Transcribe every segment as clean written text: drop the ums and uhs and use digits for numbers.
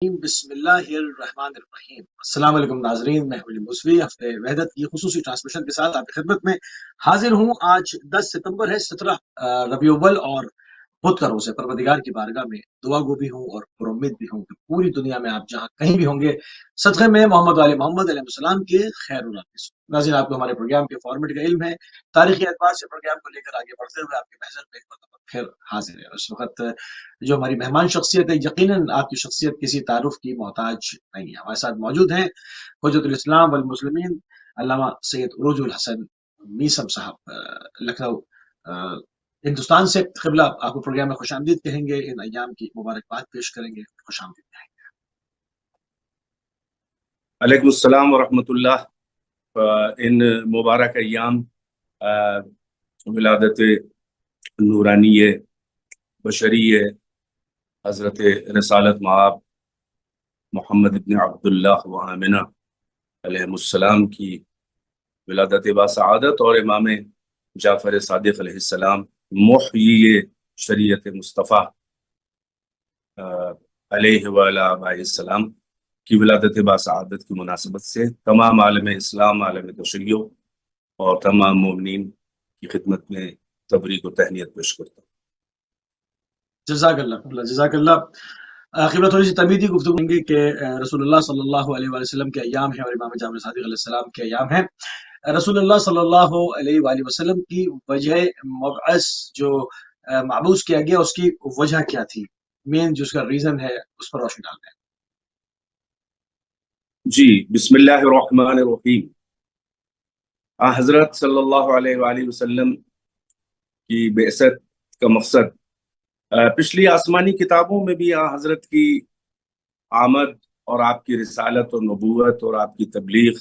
بسم اللہ الرحمن الرحیم۔ السلام علیکم ناظرین، میں ولی موسوی ہفتے وحدت کی خصوصی ٹرانسمیشن کے ساتھ آپ کی خدمت میں حاضر ہوں۔ آج 10 ستمبر ہے، 17 ربیع الاول اور بدھ کا روز ہے۔ پروردگار کی بارگاہ میں دعا گو بھی ہوں اور پر امید بھی ہوں کہ پوری دنیا میں آپ جہاں کہیں بھی ہوں گے صدقے میں محمد علیہ محمد علیہ السلام کے خیر و نافذ۔ ناظرین، آپ کو ہمارے پروگرام کے فارمیٹ کا علم ہے۔ تاریخی اعتبار سے پروگرام کو لے کر آگے بڑھتے ہوئے آپ کے محضر میں ایک مرتبہ پھر حاضر ہے۔ اس وقت جو ہماری مہمان شخصیت ہے، یقیناً آپ کی شخصیت کسی تعارف کی محتاج نہیں ہے۔ ہمارے ساتھ موجود ہیں حجت الاسلام والمسلمین علامہ سید عروج الحسن میسم صاحب، لکھنؤ ہندوستان سے۔ قبلہ آپ کو پروگرام میں خوش آمدید کہیں گے، ان ایام کی مبارکباد پیش کریں گے، خوش آمدید کہیں گے۔ علیکم السلام ورحمۃ اللہ۔ ان مبارک ایام ولادت نورانی بشری حضرت رسالت مآب محمد ابن عبداللہ و آمنہ علیہ السلام کی ولادت باسعادت اور امام جعفر صادق علیہ السلام محیی شریعت مصطفیٰ علیہ وعلیہ آبائہ السلام کی ولادت باسعادت کی مناسبت سے تمام عالم اسلام، عالم تشیع اور تمام مومنین کی خدمت میں تبریک و تہنیت پیش کرتا ہوں۔ جزاک اللہ، جزاک اللہ۔ قبلہ تھوڑی سی تمیدی گفتگو کریں گے کہ رسول اللہ صلی اللہ علیہ وآلہ وسلم کے ایام ہیں اور امام جعفر صادق علیہ السلام کے ایام ہیں۔ رسول اللہ صلی اللہ علیہ وآلہ وسلم کی وجہ مبعث جو معبوث کیا گیا، اس کی وجہ کیا تھی؟ مین جو اس کا ریزن ہے، اس پر روشنی ڈالتے ہیں۔ جی، بسم اللہ الرحمن الرحیم۔ حضرت صلی اللہ علیہ وآلہ وسلم کی بعثت کا مقصد پچھلی آسمانی کتابوں میں بھی حضرت کی آمد اور آپ کی رسالت اور نبوت اور آپ کی تبلیغ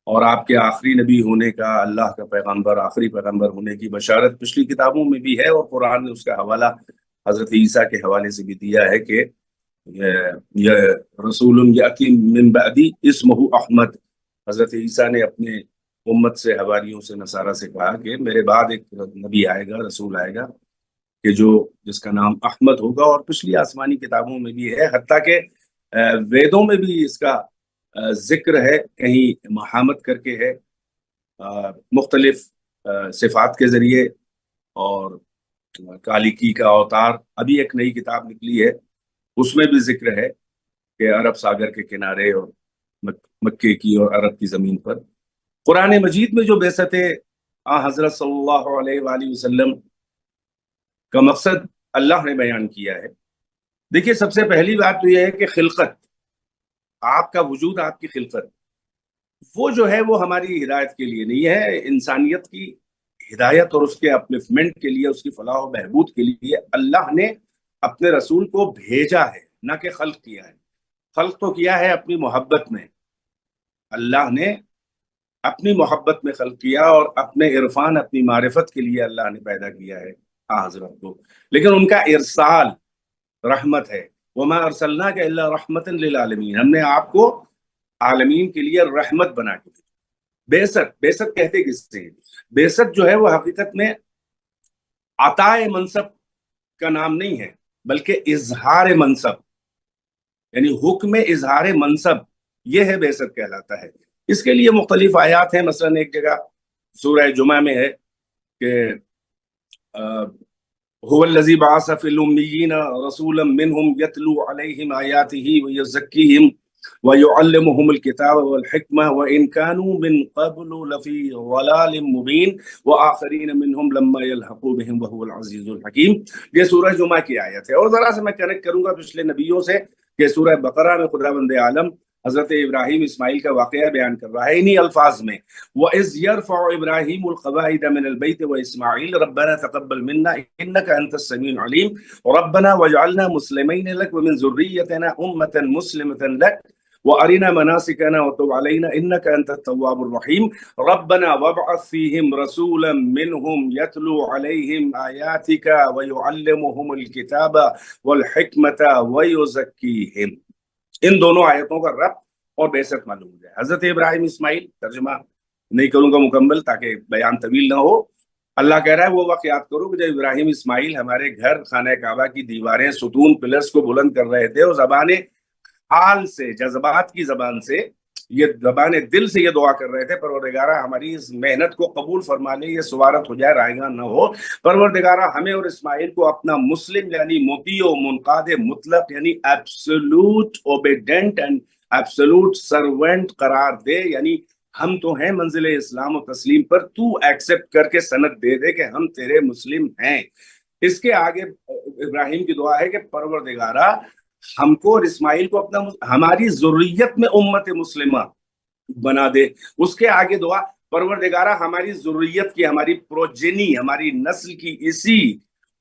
اور آپ کے آخری نبی ہونے کا، اللہ کا پیغمبر، آخری پیغمبر ہونے کی بشارت پچھلی کتابوں میں بھی ہے، اور قرآن نے اس کا حوالہ حضرت عیسیٰ کے حوالے سے بھی دیا ہے کہ یہ رسول یاتی من بعدی اسمہ احمد۔ حضرت عیسیٰ نے اپنے امت سے، حواریوں سے، نصارہ سے کہا کہ میرے بعد ایک نبی آئے گا، رسول آئے گا کہ جس کا نام احمد ہوگا، اور پچھلی آسمانی کتابوں میں بھی ہے، حتیٰ کہ ویدوں میں بھی اس کا ذکر ہے، کہیں محامد کر کے ہے، مختلف صفات کے ذریعے، اور کالیکی کا اوتار ابھی ایک نئی کتاب نکلی ہے، اس میں بھی ذکر ہے کہ عرب ساگر کے کنارے اور مکے کی اور عرب کی زمین پر قرآن مجید میں جو بعثت حضرت صلی اللہ علیہ وآلہ وسلم کا مقصد اللہ نے بیان کیا ہے۔ دیکھیے، سب سے پہلی بات تو یہ ہے کہ خلقت، آپ کا وجود، آپ کی خلقت، وہ جو ہے وہ ہماری ہدایت کے لیے نہیں ہے، انسانیت کی ہدایت اور اس کے اپلفمنٹ کے لیے، اس کی فلاح و بہبود کے لیے اللہ نے اپنے رسول کو بھیجا ہے، نہ کہ خلق کیا ہے۔ خلق تو کیا ہے اپنی محبت میں، اللہ نے اپنی محبت میں خلق کیا، اور اپنے عرفان، اپنی معرفت کے لیے اللہ نے پیدا کیا ہے حضرت کو، لیکن ان کا ارسال رحمت ہے۔ وما ارسلناک الا رحمتا للعالمین، ہم نے آپ کو عالمین کے لیے رحمت بنا کے دی۔ بعثت کہتے کس سے؟ بعثت جو ہے وہ حقیقت میں عطاء منصب کا نام نہیں ہے، بلکہ اظہار منصب، یعنی حکم اظہار منصب، یہ ہے بعثت کہلاتا ہے۔ اس کے لیے مختلف آیات ہیں، مثلا ایک جگہ سورہ جمعہ میں ہے کہ هو الذی بعث فی الامیین رسولا منہم یتلو علیہم آیاتہ ویزکیہم ویعلمہم الکتاب والحکمہ وان کانوا من قبل لفی ضلال مبین وآخرین منہم لما یلحقوا بہم وہو العزیز الحکیم۔ یہ سورہ جمعہ کی آیت ہے، اور ذرا سے میں کنیکٹ کروں گا پچھلے نبیوں سے کہ سورہ بقرہ میں خداوند عالم حضرت ابراہیم اسماعیل کا واقعہ بیان کر رہا ہے انہی الفاظ میں، وَإِذْ يَرْفَعُ إِبْرَاهِيمُ الْقَوَاعِدَ مِنَ الْبَيْتِ وَإِسْمَاعِيلُ رَبَّنَا تَقَبَّلْ مِنَّا إِنَّكَ أَنْتَ السَّمِيعُ الْعَلِيمُ رَبَّنَا وَاجْعَلْنَا مُسْلِمَيْنِ لَكَ وَمِنْ ذُرِّيَّتِنَا أُمَّةً مُسْلِمَةً لَكَ وَأَرِنَا مَنَاسِكَنَا وَتُبْ عَلَيْنَا إِنَّكَ أَنْتَ التَّوَّابُ الرَّحِيمُ رَبَّنَا وَابْعَثْ فِيهِمْ رَسُولًا مِّنْهُمْ يَتْلُو عَلَيْهِمْ آيَاتِكَ وَيُعَلِّمُهُمُ الْكِتَابَ وَالْحِكْمَةَ وَيُزَكِّيهِمْ۔ ان دونوں آیتوں کا ربط اور بعثت معلوم ہو جائے۔ حضرت ابراہیم اسماعیل، ترجمہ نہیں کروں گا مکمل تاکہ بیان طویل نہ ہو۔ اللہ کہہ رہا ہے وہ وقت یاد کرو کہ جب ابراہیم اسماعیل ہمارے گھر خانہ کعبہ کی دیواریں، ستون، پلرز کو بلند کر رہے تھے، اور زبانیں حال سے، جذبات کی زبان سے، یہ زبان دل سے یہ دعا کر رہے تھے، پروردگارہ ہماری اس محنت کو قبول فرما لے، یہ سوارت ہو جائے، رائگاں نہ ہو، پروردگارہ ہمیں اور اسماعیل کو اپنا مسلم یعنی مطیع و منقاد مطلق یعنی ایبسولوٹ اوبیڈنٹ اینڈ ایبسولوٹ سرونٹ قرار دے، یعنی ہم تو ہیں منزل اسلام و تسلیم پر، تو ایکسپٹ کر کے سند دے دے کہ ہم تیرے مسلم ہیں۔ اس کے آگے ابراہیم کی دعا ہے کہ پروردگارہ ہم کو اور اسماعیل کو اپنا ہماری ذریت میں امت مسلمہ بنا دے۔ اس کے آگے دعا، پروردگارہ ہماری ذریت کی، ہماری پروجینی، ہماری نسل کی اسی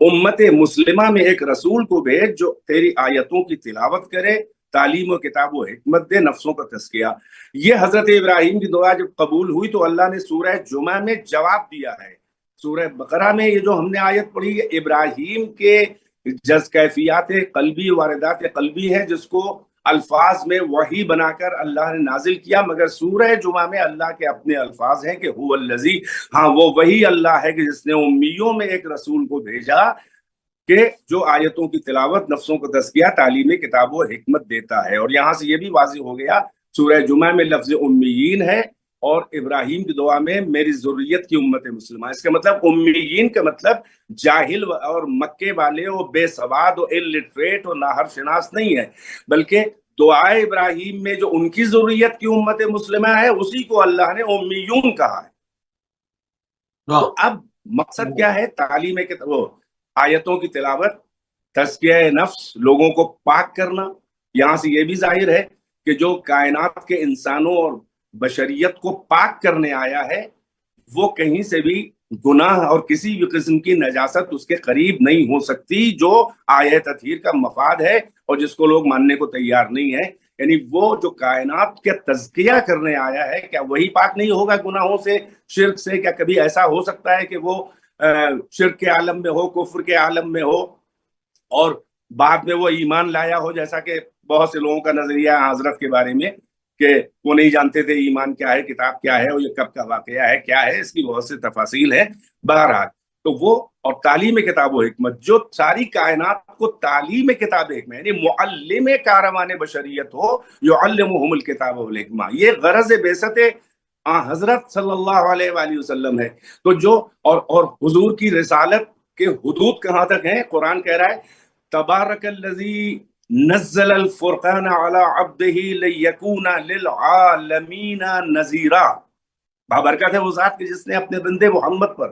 امت مسلمہ میں ایک رسول کو بھیج جو تیری آیتوں کی تلاوت کرے، تعلیم و کتاب و حکمت دے، نفسوں کا تزکیہ۔ یہ حضرت ابراہیم کی دعا جب قبول ہوئی تو اللہ نے سورہ جمعہ میں جواب دیا ہے۔ سورہ بقرہ میں یہ جو ہم نے آیت پڑھی، ابراہیم کے کیفیات قلبی، واردات قلبی ہے جس کو الفاظ میں وحی بنا کر اللہ نے نازل کیا، مگر سورہ جمعہ میں اللہ کے اپنے الفاظ ہیں کہ هو الذی، ہاں وہ وہی اللہ ہے کہ جس نے امیوں میں ایک رسول کو بھیجا کہ جو آیتوں کی تلاوت، نفسوں کو تزکیہ، تعلیم کتاب و حکمت دیتا ہے۔ اور یہاں سے یہ بھی واضح ہو گیا، سورہ جمعہ میں لفظ امیین ہے اور ابراہیم کی دعا میں میری ذریت کی امت مسلمہ۔ اس کا مطلب امیین کا مطلب جاہل اور مکے والے اور بے سواد اور الٹریٹ اور ناحرف شناس نہیں ہے، بلکہ دعائے ابراہیم میں جو ان کی ذریت کی امت مسلمہ ہے اسی کو اللہ نے امیون کہا ہے۔ تو اب مقصد کیا ہے؟ تعلیم وہ آیتوں کی تلاوت، تزکیہ نفس، لوگوں کو پاک کرنا۔ یہاں سے یہ بھی ظاہر ہے کہ جو کائنات کے انسانوں اور بشریت کو پاک کرنے آیا ہے وہ کہیں سے بھی گناہ اور کسی بھی قسم کی نجاست اس کے قریب نہیں ہو سکتی، جو آیہ تطہیر کا مفاد ہے اور جس کو لوگ ماننے کو تیار نہیں ہے۔ یعنی وہ جو کائنات کے تزکیہ کرنے آیا ہے، کیا وہی پاک نہیں ہوگا گناہوں سے، شرک سے؟ کیا کبھی ایسا ہو سکتا ہے کہ وہ شرک کے عالم میں ہو، کفر کے عالم میں ہو اور بعد میں وہ ایمان لایا ہو؟ جیسا کہ بہت سے لوگوں کا نظریہ ہے حضرت کے بارے میں کہ وہ نہیں جانتے تھے ایمان کیا ہے، کتاب کیا ہے، اور یہ کب کا واقعہ ہے، کیا ہے، اس کی بہت سے تفاصیل ہے۔ بہرحال تو وہ اور تعلیم کتاب و حکمت، جو ساری کائنات کو تعلیم کتاب حکمت یعنی معلم کاروان بشریت ہو، یعلمہم الکتاب والحکمہ، یہ غرض بعثت حضرت صلی اللہ علیہ وآلہ وسلم ہے۔ تو جو اور حضور کی رسالت کے حدود کہاں تک ہیں؟ قرآن کہہ رہا ہے تبارک الذی نزل الفرقان علی عبدہ لیکون للعالمین نذیرا، بابرکت ہے وہ ذات کی جس نے اپنے بندے محمد پر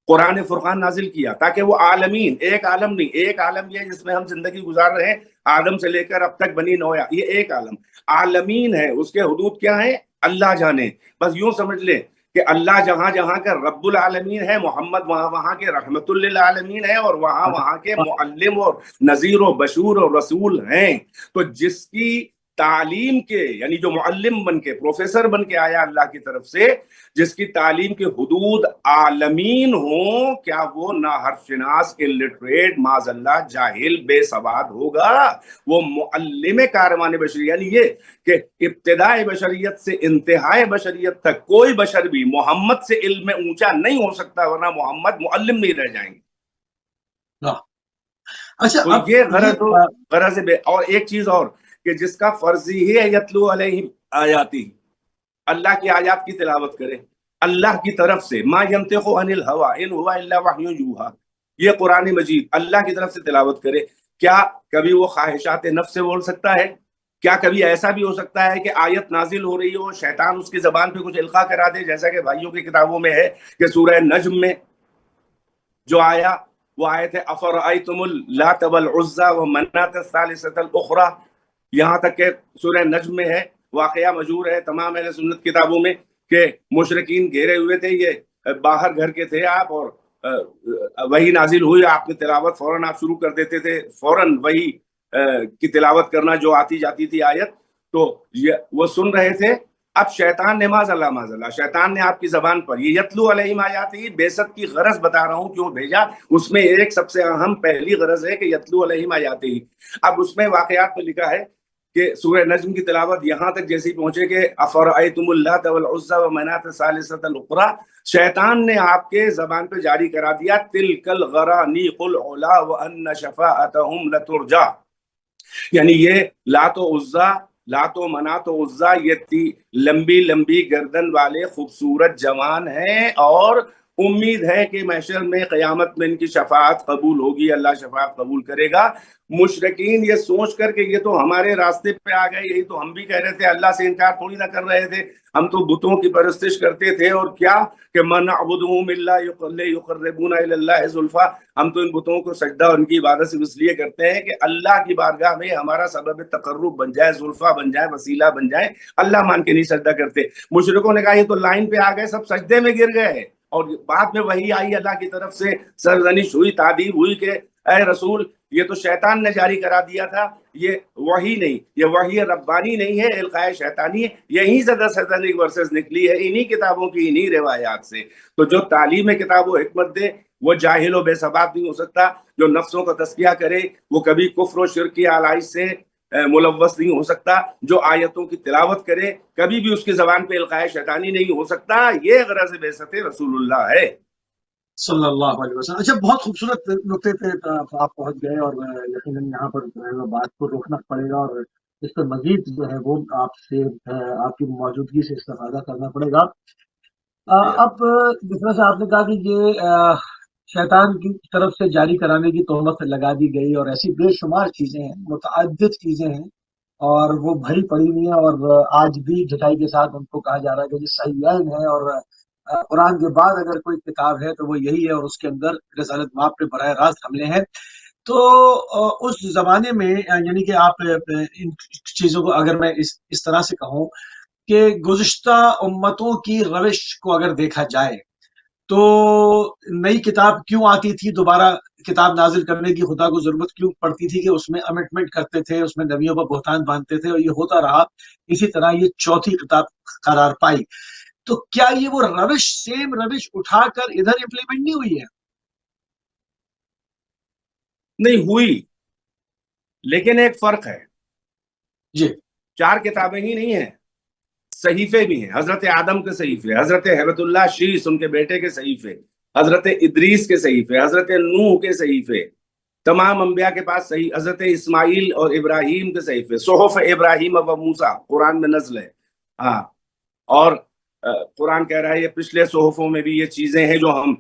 قرآن فرقان نازل کیا تاکہ وہ عالمین، ایک عالم نہیں، ایک عالم یہ جس میں ہم زندگی گزار رہے ہیں آدم سے لے کر اب تک بنی نوح، یہ ایک عالم عالمین ہے۔ اس کے حدود کیا ہیں؟ اللہ جانے۔ بس یوں سمجھ لیں کہ اللہ جہاں جہاں کا رب العالمین ہے، محمد وہاں وہاں کے رحمت للعالمین ہے، اور وہاں وہاں کے معلم اور نذیر و بشور اور رسول ہیں۔ تو جس کی تعلیم کے یعنی جو معلم بن کے، پروفیسر بن کے آیا اللہ کی طرف سے، جس کی تعلیم کے حدود عالمین ہوں، کیا وہ ناحرف شناس، الٹریٹ، معاذ اللہ جاہل، بے سواد ہوگا؟ وہ معلم کاروان بشریت، یعنی یہ کہ ابتدائے بشریت سے انتہائے بشریت تک کوئی بشر بھی محمد سے علم میں اونچا نہیں ہو سکتا، ورنہ محمد معلم نہیں رہ جائیں گے۔ اچھا، تو یہ غرض اور ایک چیز اور کہ جس کا فرض ہی ہے یتلو علیہم آیاتی، اللہ کی آیات کی تلاوت کرے اللہ کی طرف سے، ما ینطق عن الہوی ان هو الا وحی یوحی، یہ قرآن مجید اللہ کی طرف سے تلاوت کرے۔ کیا کبھی وہ خواہشات نفس سے بول سکتا ہے؟ کیا کبھی ایسا بھی ہو سکتا ہے کہ آیت نازل ہو رہی ہو، شیطان اس کی زبان پہ کچھ القاء کرا دے، جیسا کہ بھائیوں کی کتابوں میں ہے کہ سورہ نجم میں جو آیا وہ آیت ہے افرأیتم اللات والعزی ومناۃ الثالثۃ الاخری، یہاں تک کہ سورہ نجم میں ہے، واقعہ مشہور ہے تمام اہل سنت کتابوں میں کہ مشرکین گھیرے ہوئے تھے، یہ باہر گھر کے تھے آپ، اور وہی نازل ہوئی، آپ نے تلاوت فوراً آپ شروع کر دیتے تھے، فوراً وہی کی تلاوت کرنا جو آتی جاتی تھی آیت، تو وہ سن رہے تھے۔ اب شیطان نے معاذ اللہ شیطان نے آپ کی زبان پر یہ یتلو علیہم آیاتی، بعثت کی غرض بتا رہا ہوں کیوں بھیجا، اس میں ایک سب سے اہم پہلی غرض ہے کہ یتلو علیہم آیاتی۔ اب اس میں واقعات میں لکھا ہے کہ سورہ نجم کی تلاوت یہاں تک جیسے پہنچے کہ افرأیتم اللات والعزی ومناۃ الثالثۃ الاخری، شیطان نے آپ کے زبان پہ جاری کرا دیا تلک الغرانیق العلا وان شفاعتهم لترجا، یعنی یہ لات و عزا، لات و منات و عزا، یہ لمبی لمبی گردن والے خوبصورت جوان ہیں، اور امید ہے کہ محشر میں قیامت میں ان کی شفاعت قبول ہوگی، اللہ شفاعت قبول کرے گا۔ مشرکین یہ سوچ کر کہ یہ تو ہمارے راستے پہ آ گئے، یہی تو ہم بھی کہہ رہے تھے، اللہ سے انکار تھوڑی نہ کر رہے تھے، ہم تو بتوں کی پرستش کرتے تھے، اور کیا کہ من نعبدہم الا لیقربونا الی اللہ زلفی، ہم تو ان بتوں کو سجدہ اور ان کی عبادت صرف اس لیے کرتے ہیں کہ اللہ کی بارگاہ میں ہمارا سبب تقرب بن جائے، زلفی بن جائے، وسیلہ بن جائے، اللہ مان کے نہیں سجدہ کرتے۔ مشرکوں نے کہا یہ تو لائن پہ آ گئے، سب سجدے میں گر گئے، اور بعد میں وحی آئی اللہ کی طرف سے، سرزنش ہوئی، تعبیر ہوئی کہ اے رسول یہ تو شیطان نے جاری کرا دیا تھا، یہ وحی نہیں، یہ وحی ربانی نہیں ہے، القاء شیطانی ہے، یہیں سے 10 ورسز نکلی ہے، انہی کتابوں کی، انہی روایات سے۔ تو جو تعلیم کتاب و حکمت دے وہ جاہل و بے ثبات نہیں ہو سکتا، جو نفسوں کا تزکیہ کرے وہ کبھی کفر و شرک کی آلائش سے ملوث نہیں ہو سکتا، جو آیتوں کی تلاوت کرے کبھی بھی اس کی زبان پہ القاء شیطانی نہیں ہو سکتا۔ یہ غرض بعثت رسول اللہ ہے صلی اللہ علیہ وسلم۔ اچھا، بہت خوبصورت نقطے پہ آپ پہنچ گئے، اور یقیناً یہاں پر جو ہے وہ بات کو روکنا پڑے گا، اور اس پر مزید جو ہے وہ آپ سے آپ کی موجودگی سے استفادہ کرنا پڑے گا۔ اب جس طرح سے آپ نے کہا کہ یہ شیطان کی طرف سے جاری کرانے کی تہمت لگا دی گئی، اور ایسی بے شمار چیزیں ہیں، متعدد چیزیں ہیں، اور وہ بھری پڑی ہوئی ہیں، اور آج بھی جٹائی کے ساتھ ان کو کہا جا رہا ہے کہ یہ صحیحین ہے، اور قرآن کے بعد اگر کوئی کتاب ہے تو وہ یہی ہے، اور اس کے اندر رسالت مآب پہ براہ راست حملے ہیں۔ تو اس زمانے میں یعنی کہ آپ ان چیزوں کو اگر میں اس طرح سے کہوں کہ گزشتہ امتوں کی روش کو اگر دیکھا جائے تو نئی کتاب کیوں آتی تھی، دوبارہ کتاب نازل کرنے کی خدا کو ضرورت کیوں پڑتی تھی کہ اس میں امنڈمنٹ کرتے تھے، اس میں نبیوں پر بہتان باندھتے تھے، اور یہ ہوتا رہا، اسی طرح یہ چوتھی کتاب قرار پائی۔ تو کیا یہ وہ روش، سیم روش اٹھا کر ادھر امپلیمنٹ نہیں ہوئی ہے؟ نہیں ہوئی، لیکن ایک فرق ہے، جی 4 کتابیں ہی نہیں ہیں، صحیفے بھی ہیں، حضرت آدم کے صحیفے، حضرت ہیبت اللہ شیس ان کے بیٹے کے صحیفے، حضرت ادریس کے صحیفے، حضرت نوح کے صحیفے، تمام انبیاء کے پاس صحیح، حضرت اسماعیل اور ابراہیم کے صحیفے، صحف ابراہیم و موسیٰ قرآن میں نزل ہے۔ ہاں، اور قرآن کہہ رہا ہے یہ پچھلے صحفوں میں بھی یہ چیزیں ہیں جو ہم،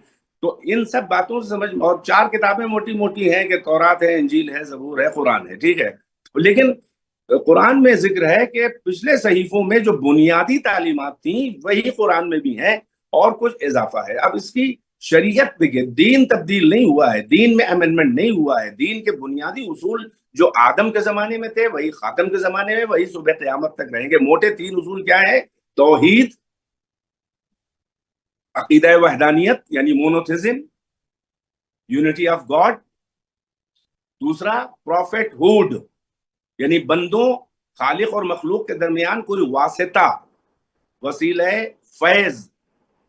تو ان سب باتوں سے سمجھ، اور 4 کتابیں موٹی موٹی ہیں کہ تورات ہے، انجیل ہے، زبور ہے، قرآن ہے، ٹھیک ہے، لیکن قرآن میں ذکر ہے کہ پچھلے صحیفوں میں جو بنیادی تعلیمات تھیں وہی قرآن میں بھی ہیں، اور کچھ اضافہ ہے۔ اب اس کی شریعت دیکھیں، دین تبدیل نہیں ہوا ہے، دین میں امینڈمنٹ نہیں ہوا ہے، دین کے بنیادی اصول جو آدم کے زمانے میں تھے وہی خاتم کے زمانے میں، وہی صبح قیامت تک رہیں گے۔ موٹے 3 اصول کیا ہیں؟ توحید، عقیدہ وحدانیت یعنی مونوتھیزم، یونٹی آف گاڈ، دوسرا پروفیٹ ہوڈ یعنی بندوں، خالق اور مخلوق کے درمیان کوئی واسطہ، وسیلہ فیض،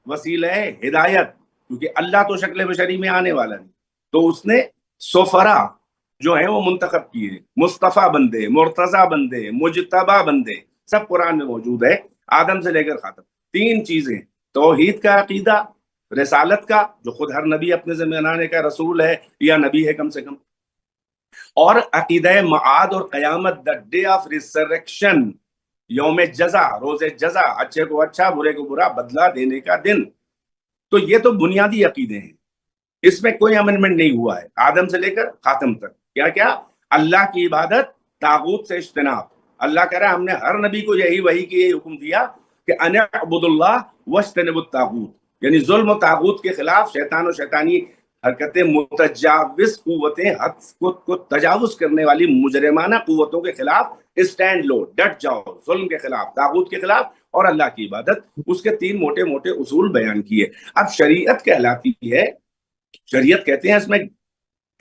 وسیلہ ہدایت، کیونکہ اللہ تو شکل بشری میں آنے والا نہیں، تو اس نے سفرا جو ہیں وہ منتخب کیے، مصطفیٰ بندے، مرتضی بندے، مجتبی بندے، سب قرآن میں موجود ہے، آدم سے لے کر خاتم۔ 3 چیزیں، توحید کا عقیدہ، رسالت کا جو خود ہر نبی اپنے زمانے کا رسول ہے یا نبی ہے کم سے کم، اور عقیدہ معاد اور قیامت، دا ڈے آف ریسرکشن، یوم جزا، روز جزا، اچھے کو اچھا برے کو برا بدلہ دینے کا دن۔ تو یہ تو بنیادی عقیدے ہیں، اس میں کوئی امنڈمنٹ نہیں ہوا ہے آدم سے لے کر خاتم تک۔ کیا کیا؟ اللہ کی عبادت، طاغوت سے اجتناب۔ اللہ کہہ رہا ہے ہم نے ہر نبی کو یہی وحی کی یہی حکم دیا کہ ان اعبدوا اللہ واجتنبوا الطاغوت، یعنی ظلم و طاغوت کے خلاف، شیطان و شیطانی حرکتیں، متجاوز قوتیں، حد کو تجاوز کرنے والی مجرمانہ قوتوں کے خلاف اسٹینڈ لو، ڈٹ جاؤ، ظلم کے خلاف، طاغوت کے خلاف، اور اللہ کی عبادت۔ اس کے 3 موٹے موٹے اصول بیان کیے۔ اب شریعت کہلاتی ہے، شریعت کہتے ہیں اس میں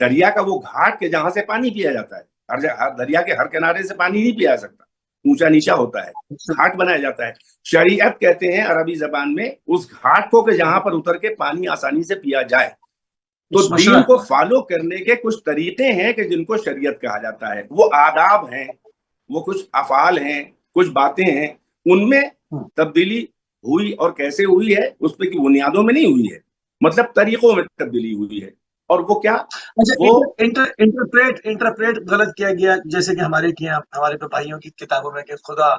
دریا کا وہ گھاٹ کہ جہاں سے پانی پیا جاتا ہے، ہر دریا کے ہر کنارے سے پانی نہیں پیا جا سکتا، اونچا نیچا ہوتا ہے، گھاٹ بنایا جاتا ہے۔ شریعت کہتے ہیں عربی زبان میں اس گھاٹ کو کہ جہاں پر اتر کے پانی آسانی سے پیا جائے۔ تو دین کو فالو کرنے کے کچھ طریقے ہیں کہ جن کو شریعت کہا جاتا ہے، وہ آداب ہیں، وہ کچھ افعال ہیں، کچھ باتیں ہیں، ان میں تبدیلی ہوئی، اور کیسے ہوئی ہے اس پہ کی بنیادوں میں نہیں ہوئی ہے، مطلب طریقوں میں تبدیلی ہوئی ہے۔ اور وہ کیا اچھا، وہ انٹرپریٹ غلط کیا گیا، جیسے کہ ہمارے پپائیوں کی کتابوں میں کہ خدا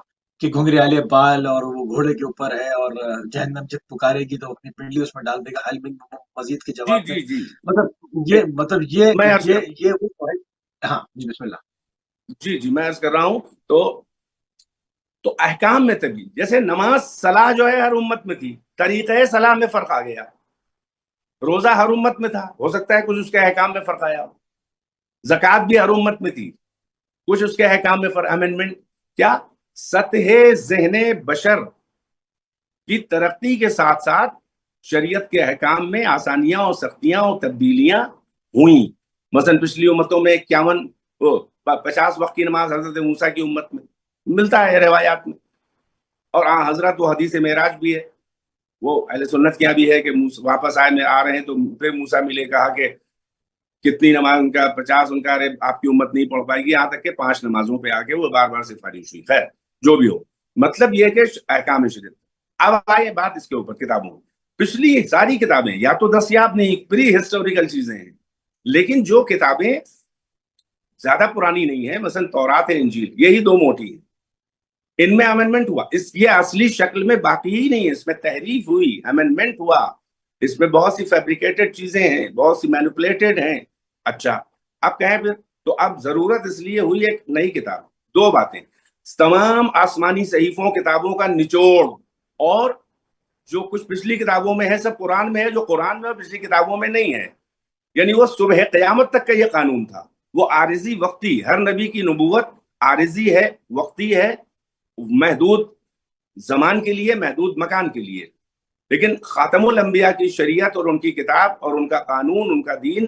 کی گھنگریالے بال اور وہ گھوڑے کے اوپر ہے، اور جہنم جب پکارے گی تو اپنی پنڈلی اس میں ڈال دے گا، حل من مزید کے جی جواب میں. جی جی میں عرض کر یہ وہ ہے. ہاں جی، بسم اللہ. جی میں عرض کر رہا ہوں. تو احکام میں تبھی، جیسے نماز صلاح جو ہے ہر امت میں تھی، طریقہ صلاح میں فرق آ گیا. روزہ ہر امت میں تھا، ہو سکتا ہے کچھ اس کے احکام میں فرق آیا. زکوٰۃ بھی ہر امت میں تھی، کچھ اس کے احکام میں فرق. امینڈمنٹ کیا؟ سطح ذہن بشر کی ترقی کے ساتھ ساتھ شریعت کے احکام میں آسانیاں اور سختیاں اور تبدیلیاں ہوئیں. مثلا پچھلی امتوں میں 50 وقت کی نماز حضرت موسیٰ کی امت میں ملتا ہے روایات میں. اور حضرت وہ حدیث معراج بھی ہے، وہ اہل سنت کیا بھی ہے کہ واپس آ رہے ہیں تو پھر موسیٰ ملے، کہا کہ کتنی نماز، ان کا 50، ان کا آپ کی امت نہیں پڑھ پائے گی، یہاں تک کہ 5 نمازوں پہ آ کے وہ بار بار سفارش ہوئی. خیر جو بھی ہو، مطلب یہ کہ احکام شریعت. اب آئے بات اس کے اوپر کتابوں. پچھلی ساری کتابیں یا تو دستیاب نہیں، پری ہسٹوریکل چیزیں ہیں، لیکن جو کتابیں زیادہ پرانی نہیں ہیں، مثلا تورات ہے، انجیل، یہی 2 موٹی ہیں، ان میں امینڈمنٹ ہوا. یہ اصلی شکل میں باقی ہی نہیں ہے، اس میں تحریف ہوئی، امینڈمنٹ ہوا، اس میں بہت سی فیبریکیٹڈ چیزیں ہیں، بہت سی مینوپولیٹڈ ہیں. اچھا اب کہیں پھر تو اب ضرورت اس لیے ہوئی ایک نئی کتاب. 2 باتیں: تمام آسمانی صحیفوں کتابوں کا نچوڑ، اور جو کچھ پچھلی کتابوں میں ہے سب قرآن میں ہے، جو قرآن میں اور پچھلی کتابوں میں نہیں ہے. یعنی وہ صبح قیامت تک کا یہ قانون تھا. وہ عارضی وقتی، ہر نبی کی نبوت عارضی ہے، وقتی ہے، محدود زمان کے لیے، محدود مکان کے لیے. لیکن خاتم الانبیاء کی شریعت اور ان کی کتاب اور ان کا قانون، ان کا دین،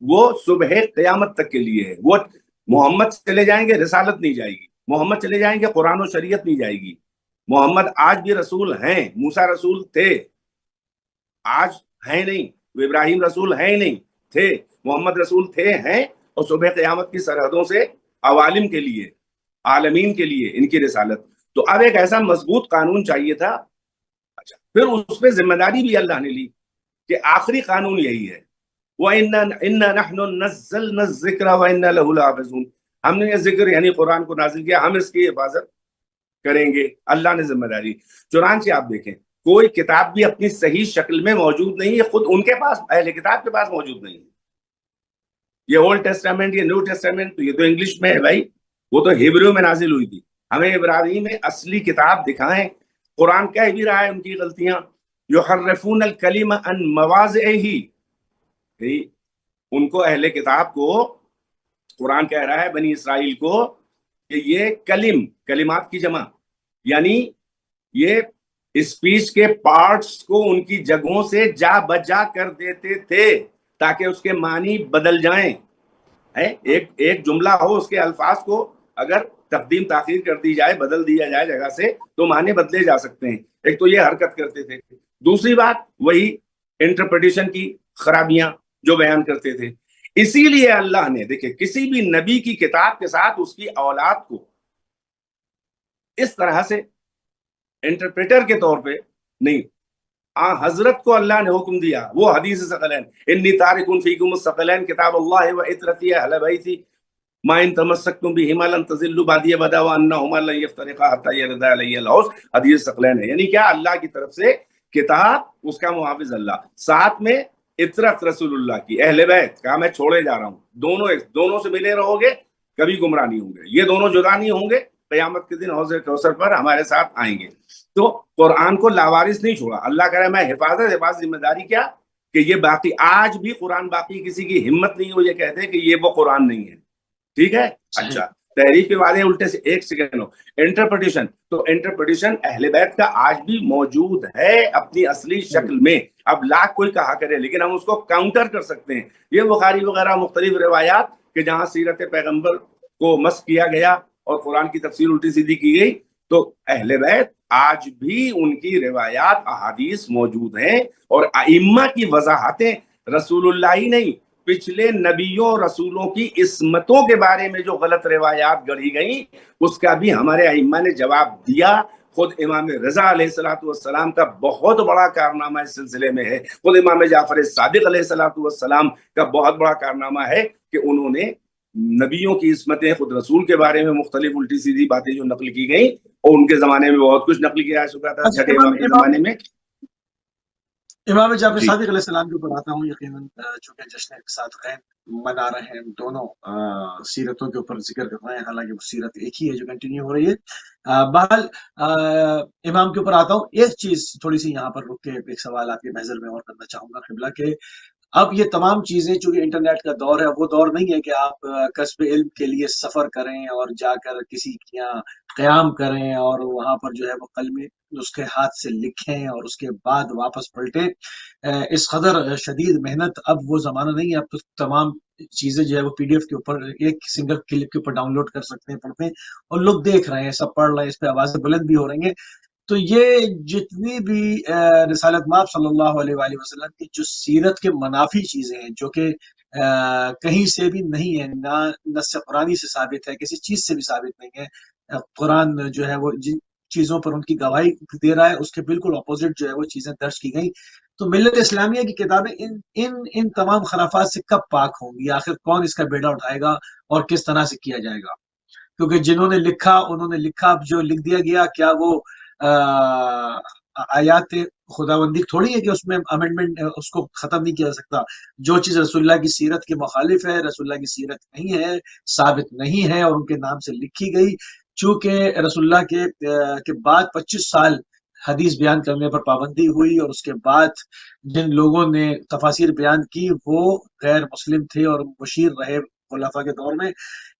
وہ صبح قیامت تک کے لیے ہے. وہ محمد چلے جائیں گے رسالت نہیں جائے گی، محمد چلے جائیں گے قرآن و شریعت نہیں جائے گی. محمد آج بھی رسول ہیں، موسیٰ رسول تھے، آج ہیں نہیں. وہ ابراہیم رسول ہیں نہیں، تھے. محمد رسول تھے، ہیں، اور صبح قیامت کی سرحدوں سے عوالم کے لیے، عالمین کے لیے ان کی رسالت. تو اب ایک ایسا مضبوط قانون چاہیے تھا. اچھا پھر اس پہ ذمہ داری بھی اللہ نے لی کہ آخری قانون یہی ہے، وَإِنَّا نَحْنُ نَزَّلْنَا الذِّكْرَ وَإِنَّا لَهُ لَحَافِظُونَ. ہم نے یہ ذکر یعنی قرآن کو نازل کیا، ہم اس کی حفاظت کریں گے. اللہ نے ذمہ داری. چنانچہ آپ دیکھیں کوئی کتاب بھی اپنی صحیح شکل میں موجود نہیں ہے، خود ان کے پاس، اہل کتاب کے پاس موجود نہیں ہے. یہ اولڈ ٹیسٹامنٹ، یہ نیو ٹیسٹامنٹ، تو یہ تو انگلش میں ہے بھائی، وہ تو ہیبریو میں نازل ہوئی تھی. ہمیں عبرانی میں اصلی کتاب دکھائیں. قرآن کہہ بھی رہا ہے ان کی غلطیاں، یحرفون الکلم عن مواضعہ. ان کو اہل کتاب کو قرآن کہہ رہا ہے، بنی اسرائیل کو، کہ یہ کلمات کی جمع، یعنی یہ اسپیچ کے پارٹس کو ان کی جگہوں سے جا بجا کر دیتے تھے تاکہ اس کے معنی بدل جائیں. ایک جملہ ہو، اس کے الفاظ کو اگر تقدیم تاخیر کر دی جائے، بدل دیا جائے جگہ سے، تو معنی بدلے جا سکتے ہیں. ایک تو یہ حرکت کرتے تھے. دوسری بات وہی انٹرپریٹیشن کی خرابیاں جو بیان کرتے تھے. اسی لیے اللہ نے دیکھیں کسی بھی نبی کی کتاب کے ساتھ اس کی اولاد کو اس طرح سے انٹرپریٹر کے طور پہ نہیں. حضرت کو اللہ نے حکم دیا، وہ حدیث ثقلین، انی تارک فیکم الثقلین کتاب اللہ و عترتی اہل بیتی ما ان تمسکتم بہما لن تضلوا بعدی ابدا وانہما لن یفترقا حتی یرد علی العرش. حدیث ثقلین ہے. یعنی کیا؟ اللہ کی طرف سے کتاب، اس کا محافظ اللہ، ساتھ میں عطرت رسول اللہ کی، اہل بیت. کہا میں چھوڑے جا رہا ہوں، دونوں سے ملے رہو گے، کبھی گمراہ نہیں ہوں گے. یہ دونوں جدا نہیں ہوں گے، قیامت کے دن حوض کوثر پر ہمارے ساتھ آئیں گے. تو قرآن کو لاوارث نہیں چھوڑا. اللہ کہہ رہا ہے میں حفاظت ذمہ داری کیا کہ یہ باقی، آج بھی قرآن باقی، کسی کی ہمت نہیں ہو یہ کہتے کہ یہ وہ قرآن نہیں ہے. ٹھیک ہے. اچھا تحریف کے بعد الٹے سے ایک سیکنڈ ہو انٹرپریٹیشن. تو انٹرپریٹیشن اہل بیت کا آج بھی موجود ہے اپنی اصلی شکل میں. اب لاکھ کوئی کہا کرے لیکن ہم اس کو کاؤنٹر کر سکتے ہیں. یہ بخاری وغیرہ مختلف روایات کہ جہاں سیرت پیغمبر کو مسخ کیا گیا اور قرآن کی تفسیر الٹی سیدھی کی گئی، تو اہل بیت آج بھی ان کی روایات احادیث موجود ہیں. اور ائمہ کی وضاحتیں، رسول اللہ ہی نہیں، پچھلے نبیوں رسولوں کی عصمتوں کے بارے میں جو غلط روایات گڑھی گئیں، اس کا بھی ہمارے ائمہ نے جواب دیا. خود امام رضا علیہ الصلوۃ والسلام کا بہت بڑا کارنامہ اس سلسلے میں ہے، خود امام جعفر صادق علیہ الصلوۃ والسلام کا بہت بڑا کارنامہ ہے کہ انہوں نے نبیوں کی عصمتیں، خود رسول کے بارے میں مختلف الٹی سیدھی باتیں جو نقل کی گئیں، اور ان کے زمانے میں بہت کچھ نقل کیا جا چکا تھا چھٹے امام کے زمانے میں۔ امام جعفر جی صادق علیہ السلام کے اوپر آتا ہوں، یقیناً چونکہ جشن صادقین منا رہے ہیں، دونوں سیرتوں کے اوپر ذکر کر رہے ہیں، حالانکہ وہ سیرت ایک ہی ہے جو کنٹینیو ہو رہی ہے۔ بہرحال امام کے اوپر آتا ہوں، ایک چیز تھوڑی سی یہاں پر رک کے ایک سوال آپ کے محضر میں اور کرنا چاہوں گا قبلہ، کہ اب یہ تمام چیزیں چونکہ انٹرنیٹ کا دور ہے، وہ دور نہیں ہے کہ آپ کسب علم کے لیے سفر کریں اور جا کر کسی کے یہاں قیام کریں اور وہاں پر جو ہے وہ قلم اس کے ہاتھ سے لکھیں اور اس کے بعد واپس پلٹیں۔ اس قدر شدید محنت اب وہ زمانہ نہیں ہے، اب تو تمام چیزیں جو ہے وہ PDF کے اوپر ایک سنگل کلک کے اوپر ڈاؤن لوڈ کر سکتے ہیں، پڑھتے ہیں اور لوگ دیکھ رہے ہیں، سب پڑھ رہے ہیں، اس پہ آوازیں بلند بھی ہو رہی ہیں۔ تو یہ جتنی بھی رسالت مآب صلی اللہ علیہ وآلہ وسلم کی جو سیرت کے منافی چیزیں ہیں، جو کہ کہیں سے بھی نہیں ہے، نہ نص قرآنی سے ثابت ہے، کسی چیز سے بھی ثابت نہیں ہے، قرآن جو ہے وہ جن چیزوں پر ان کی گواہی دے رہا ہے اس کے بالکل اپوزٹ جو ہے وہ چیزیں درج کی گئی، تو ملت اسلامیہ کی کتابیں ان تمام خرافات سے کب پاک ہوں گی؟ آخر کون اس کا بیڑا اٹھائے گا اور کس طرح سے کیا جائے گا؟ کیونکہ جنہوں نے لکھا انہوں نے لکھا، جو لکھ دیا گیا کیا وہ آیات خداوندی تھوڑی ہے کہ اس میں امینڈمنٹ اس کو ختم نہیں کیا جا سکتا۔ جو چیز رسول اللہ کی سیرت کے مخالف ہے، رسول اللہ کی سیرت نہیں ہے، ثابت نہیں ہے اور ان کے نام سے لکھی گئی، چونکہ رسول اللہ کے بعد 25 سال حدیث بیان کرنے پر پابندی ہوئی اور اس کے بعد جن لوگوں نے تفاسیر بیان کی وہ غیر مسلم تھے اور مشیر رہے خلفاء کے دور میں،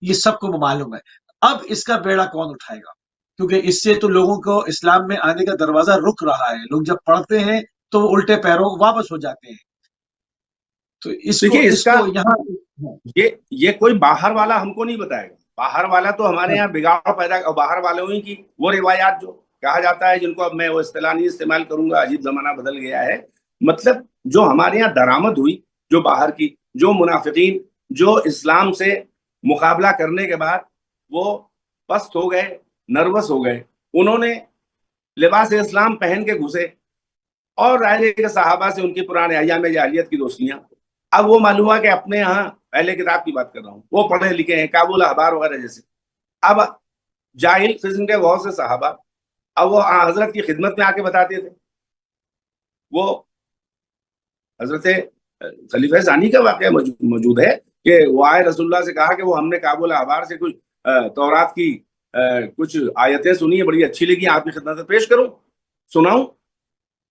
یہ سب کو معلوم ہے۔ اب اس کا بیڑا کون اٹھائے گا؟ کیونکہ اس سے تو لوگوں کو اسلام میں آنے کا دروازہ رک رہا ہے، لوگ جب پڑھتے ہیں تو وہ الٹے پیروں واپس ہو جاتے ہیں۔ تو دیکھیے اس کا یہاں یہ کوئی باہر والا ہم کو نہیں بتائے گا، باہر والا تو ہمارے یہاں بگاڑ پیدا، باہر والوں ہی کی وہ روایات جو کہا جاتا ہے، جن کو اب میں وہ اصطلاح نہیں استعمال کروں گا، عجیب زمانہ بدل گیا ہے، مطلب جو ہمارے یہاں درآمد ہوئی، جو باہر کی، جو منافقین جو اسلام سے مقابلہ کرنے کے بعد وہ پست ہو گئے، نروس ہو گئے، انہوں نے لباس اسلام پہن کے گھسے اور رائے کے صحابہ سے ان کی پرانے ایام جاہلیت کی دوستیاں۔ اب وہ معلوم ہوا کہ اپنے یہاں اہل کتاب کی بات کر رہا ہوں، وہ پڑھے لکھے ہیں، کابل احبار وغیرہ جیسے، اب جاہل قسم کے بہت سے صحابہ اب وہ حضرت کی خدمت میں آ کے بتاتے تھے۔ وہ حضرت خلیفہ ثانی کا واقعہ موجود ہے کہ وہ آئے رسول اللہ سے کہا کہ وہ ہم نے کابل احبار سے کچھ تورات کی کچھ آیتیں سنی ہیں، بڑی اچھی لگی، آپ کی خدمت میں پیش کروں، سناؤں؟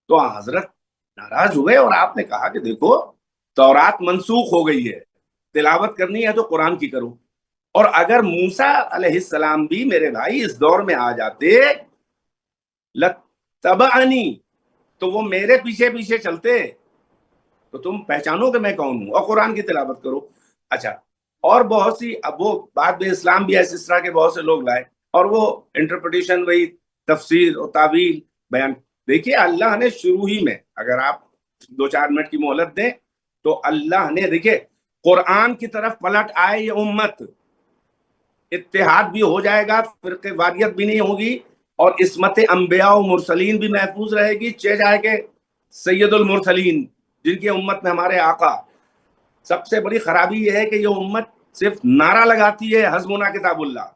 تو حضرت ناراض ہوئے اور آپ نے کہا کہ دیکھو تورات منسوخ ہو گئی ہے، تلاوت کرنی ہے تو قرآن کی کرو، اور اگر موسیٰ علیہ السلام بھی میرے بھائی اس دور میں آ جاتے لَتَّبَعَنِی، تو وہ میرے پیچھے پیچھے چلتے تو تم پہچانو کہ میں کون ہوں، اور قرآن کی تلاوت کرو۔ اچھا، اور بہت سی اب وہ بعد میں اسلام بھی اس طرح کے بہت سے لوگ لائے اور وہ انٹرپریٹیشن، وہی تفسیر اور تعویل بیان۔ دیکھیے اللہ نے شروع ہی میں، اگر آپ 2-4 منٹ کی مہلت دیں تو اللہ نے، دیکھیے قرآن کی طرف پلٹ آئے یہ امت، اتحاد بھی ہو جائے گا، فرقے واریت بھی نہیں ہوگی، اور عصمت انبیاء و مرسلین بھی محفوظ رہے گی، چہ جائے کہ سید المرسلین جن کی امت میں ہمارے آقا۔ سب سے بڑی خرابی یہ ہے کہ یہ امت صرف نعرہ لگاتی ہے حسبنا کتاب اللہ،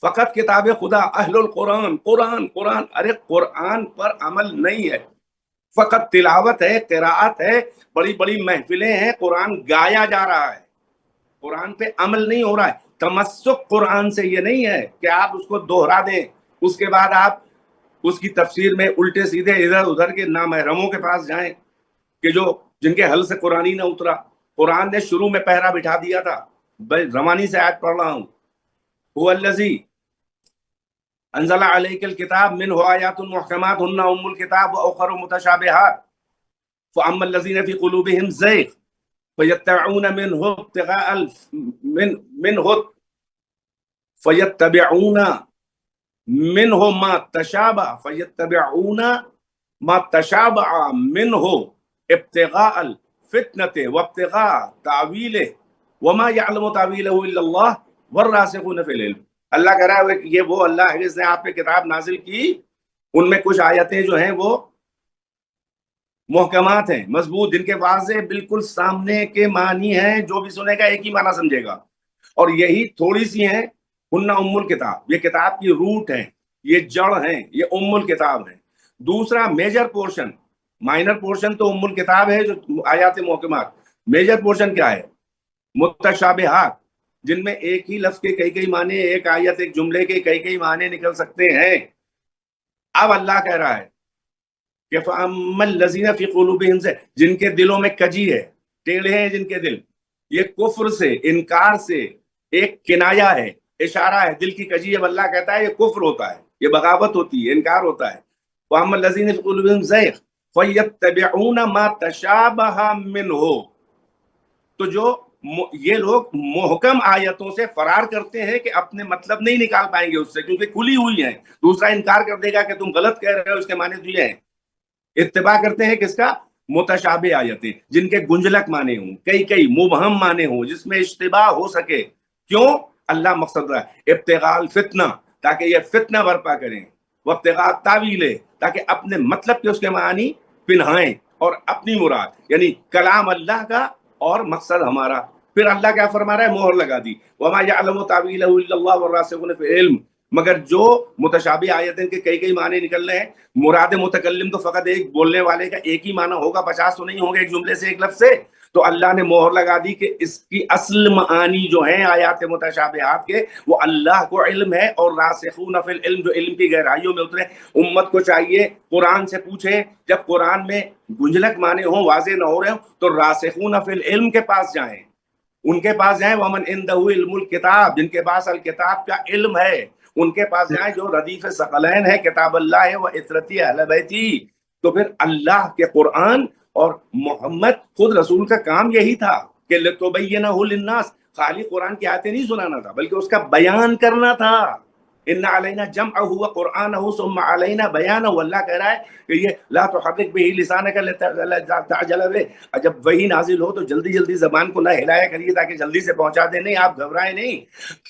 فقط کتاب خدا، اہل القرآن، قرآن قرآن، ارے قرآن پر عمل نہیں ہے، فقط تلاوت ہے، قراءت ہے، بڑی بڑی محفلیں ہیں، قرآن گایا جا رہا ہے، قرآن پہ عمل نہیں ہو رہا ہے۔ تمسک قرآن سے یہ نہیں ہے کہ آپ اس کو دوہرا دیں، اس کے بعد آپ اس کی تفسیر میں الٹے سیدھے ادھر ادھر کے نامحرموں کے پاس جائیں کہ جن کے حل سے قرآن ہی نہ اترا۔ قرآن نے شروع میں پہرا بٹھا دیا تھا، روانی سے آیت پڑھ رہا ہوں، هو الذی انزل علیک الکتاب منہ آیات محکمات ہن ام الکتاب واخر متشابہات فاما الذین فی قلوبہم زیغ فیتبعون منہ ما تشابہ منہ ابتغاء الفتنۃ وابتغاء تعویلہ وما یعلم تعویلہ الا اللہ والراسخون فی العلم۔ اللہ کہہ رہا ہے یہ وہ اللہ ہے جس نے آپ پہ کتاب نازل کی، ان میں کچھ آیتیں جو ہیں وہ محکمات ہیں، مضبوط، جن کے واضح بالکل سامنے کے معنی ہیں، جو بھی سنے گا ایک ہی معنی سمجھے گا، اور یہی تھوڑی سی ہیں ہن ام الکتاب، یہ کتاب کی روٹ ہیں، یہ جڑ ہیں، یہ ام الکتاب ہیں۔ دوسرا میجر پورشن، مائنر پورشن تو ام الکتاب ہے جو آیات محکمات، میجر پورشن کیا ہے؟ متشابہات، جن میں ایک ہی لفظ کے کئی معنی، ایک آیت ایک جملے کے کئی معنی نکل سکتے ہیں۔ اب اللہ کہہ رہا ہے کہ فَأَمَّا الَّذِينَ فِي قُلُوبِهِمْ، سے جن کے دلوں میں کجی ہے، ٹیڑھے ہیں جن کے دل، یہ کفر سے، انکار سے ایک کنایا ہے، اشارہ ہے، دل کی کجی ہے، اللہ کہتا ہے یہ کفر ہوتا ہے، یہ بغاوت ہوتی ہے، انکار ہوتا ہے۔ وَأَمَّا الَّذِينَ فِي قُلُوبِهِمْ زَيْغٌ فَيَتَّبِعُونَ مَا تَشَابَهَ مِنْهُ، تو جو یہ لوگ محکم آیتوں سے فرار کرتے ہیں کہ اپنے مطلب نہیں نکال پائیں گے اس سے، کیونکہ کھلی ہوئی ہیں، دوسرا انکار کر دے گا کہ تم غلط کہہ رہے ہو، اس کے معنی تو یہ ہیں۔ اتباع کرتے ہیں کس کا؟ متشابہ آیتیں، جن کے گنجلک معنی ہوں، کئی مبہم معنی ہوں، جس میں اشتباہ ہو سکے۔ کیوں؟ اللہ مقصد رہا ہے ابتغاء الفتنہ، تاکہ یہ فتنہ برپا کریں، وابتغاء التاویل، تاکہ اپنے مطلب کے اس کے معنی پنہائیں اور اپنی مراد، یعنی کلام اللہ کا اور مقصد ہمارا۔ پھر اللہ کیا فرما رہا ہے؟ مہر لگا دی، وما یعلم تاویلہ الا اللہ والراسخون فی العلم، مگر جو متشابہ آیتیں کے کئی معنی نکل رہے ہیں، مراد متکلم تو فقط ایک بولنے والے کا ایک ہی معنی ہوگا، 50 تو نہیں ہوں گے ایک جملے سے، ایک لفظ سے۔ تو اللہ نے مہر لگا دی کہ اس کی اصل معانی جو ہیں آیات متشابہات کے، وہ اللہ کو علم ہے، اور راسخون فی العلم، جو علم کی گہرائیوں میں اترے۔ امت کو چاہیے قرآن سے پوچھیں، جب قرآن میں گنجلک معنی ہوں، واضح نہ ہو رہے ہوں، تو راسخون فی العلم کے پاس جائیں، ان کے پاس جائیں، ومن عنده علم الکتاب، جن کے پاس الکتاب کا علم ہے، ان کے پاس جائیں، جو ردیف ثقلین ہے، کتاب اللہ ہے، وہ عترتی اہل بیتی۔ تو پھر اللہ کے قرآن اور محمد خود رسول کا کام یہی تھا کہ لتبینہ للناس، خالی قرآن کی آیتیں نہیں سنانا تھا، بلکہ اس کا بیان کرنا تھا۔ ان علینا جمعہ وقرآنہ ثم علینا بیانہ، اللہ کہہ رہا ہے کہ یہ لا تحرک بہ لسانک لتعجل بہ، جب وہی نازل ہو تو جلدی زبان کو نہ ہلایا کریے تاکہ جلدی سے پہنچا دیں، نہیں، آپ گھبرائیں نہیں۔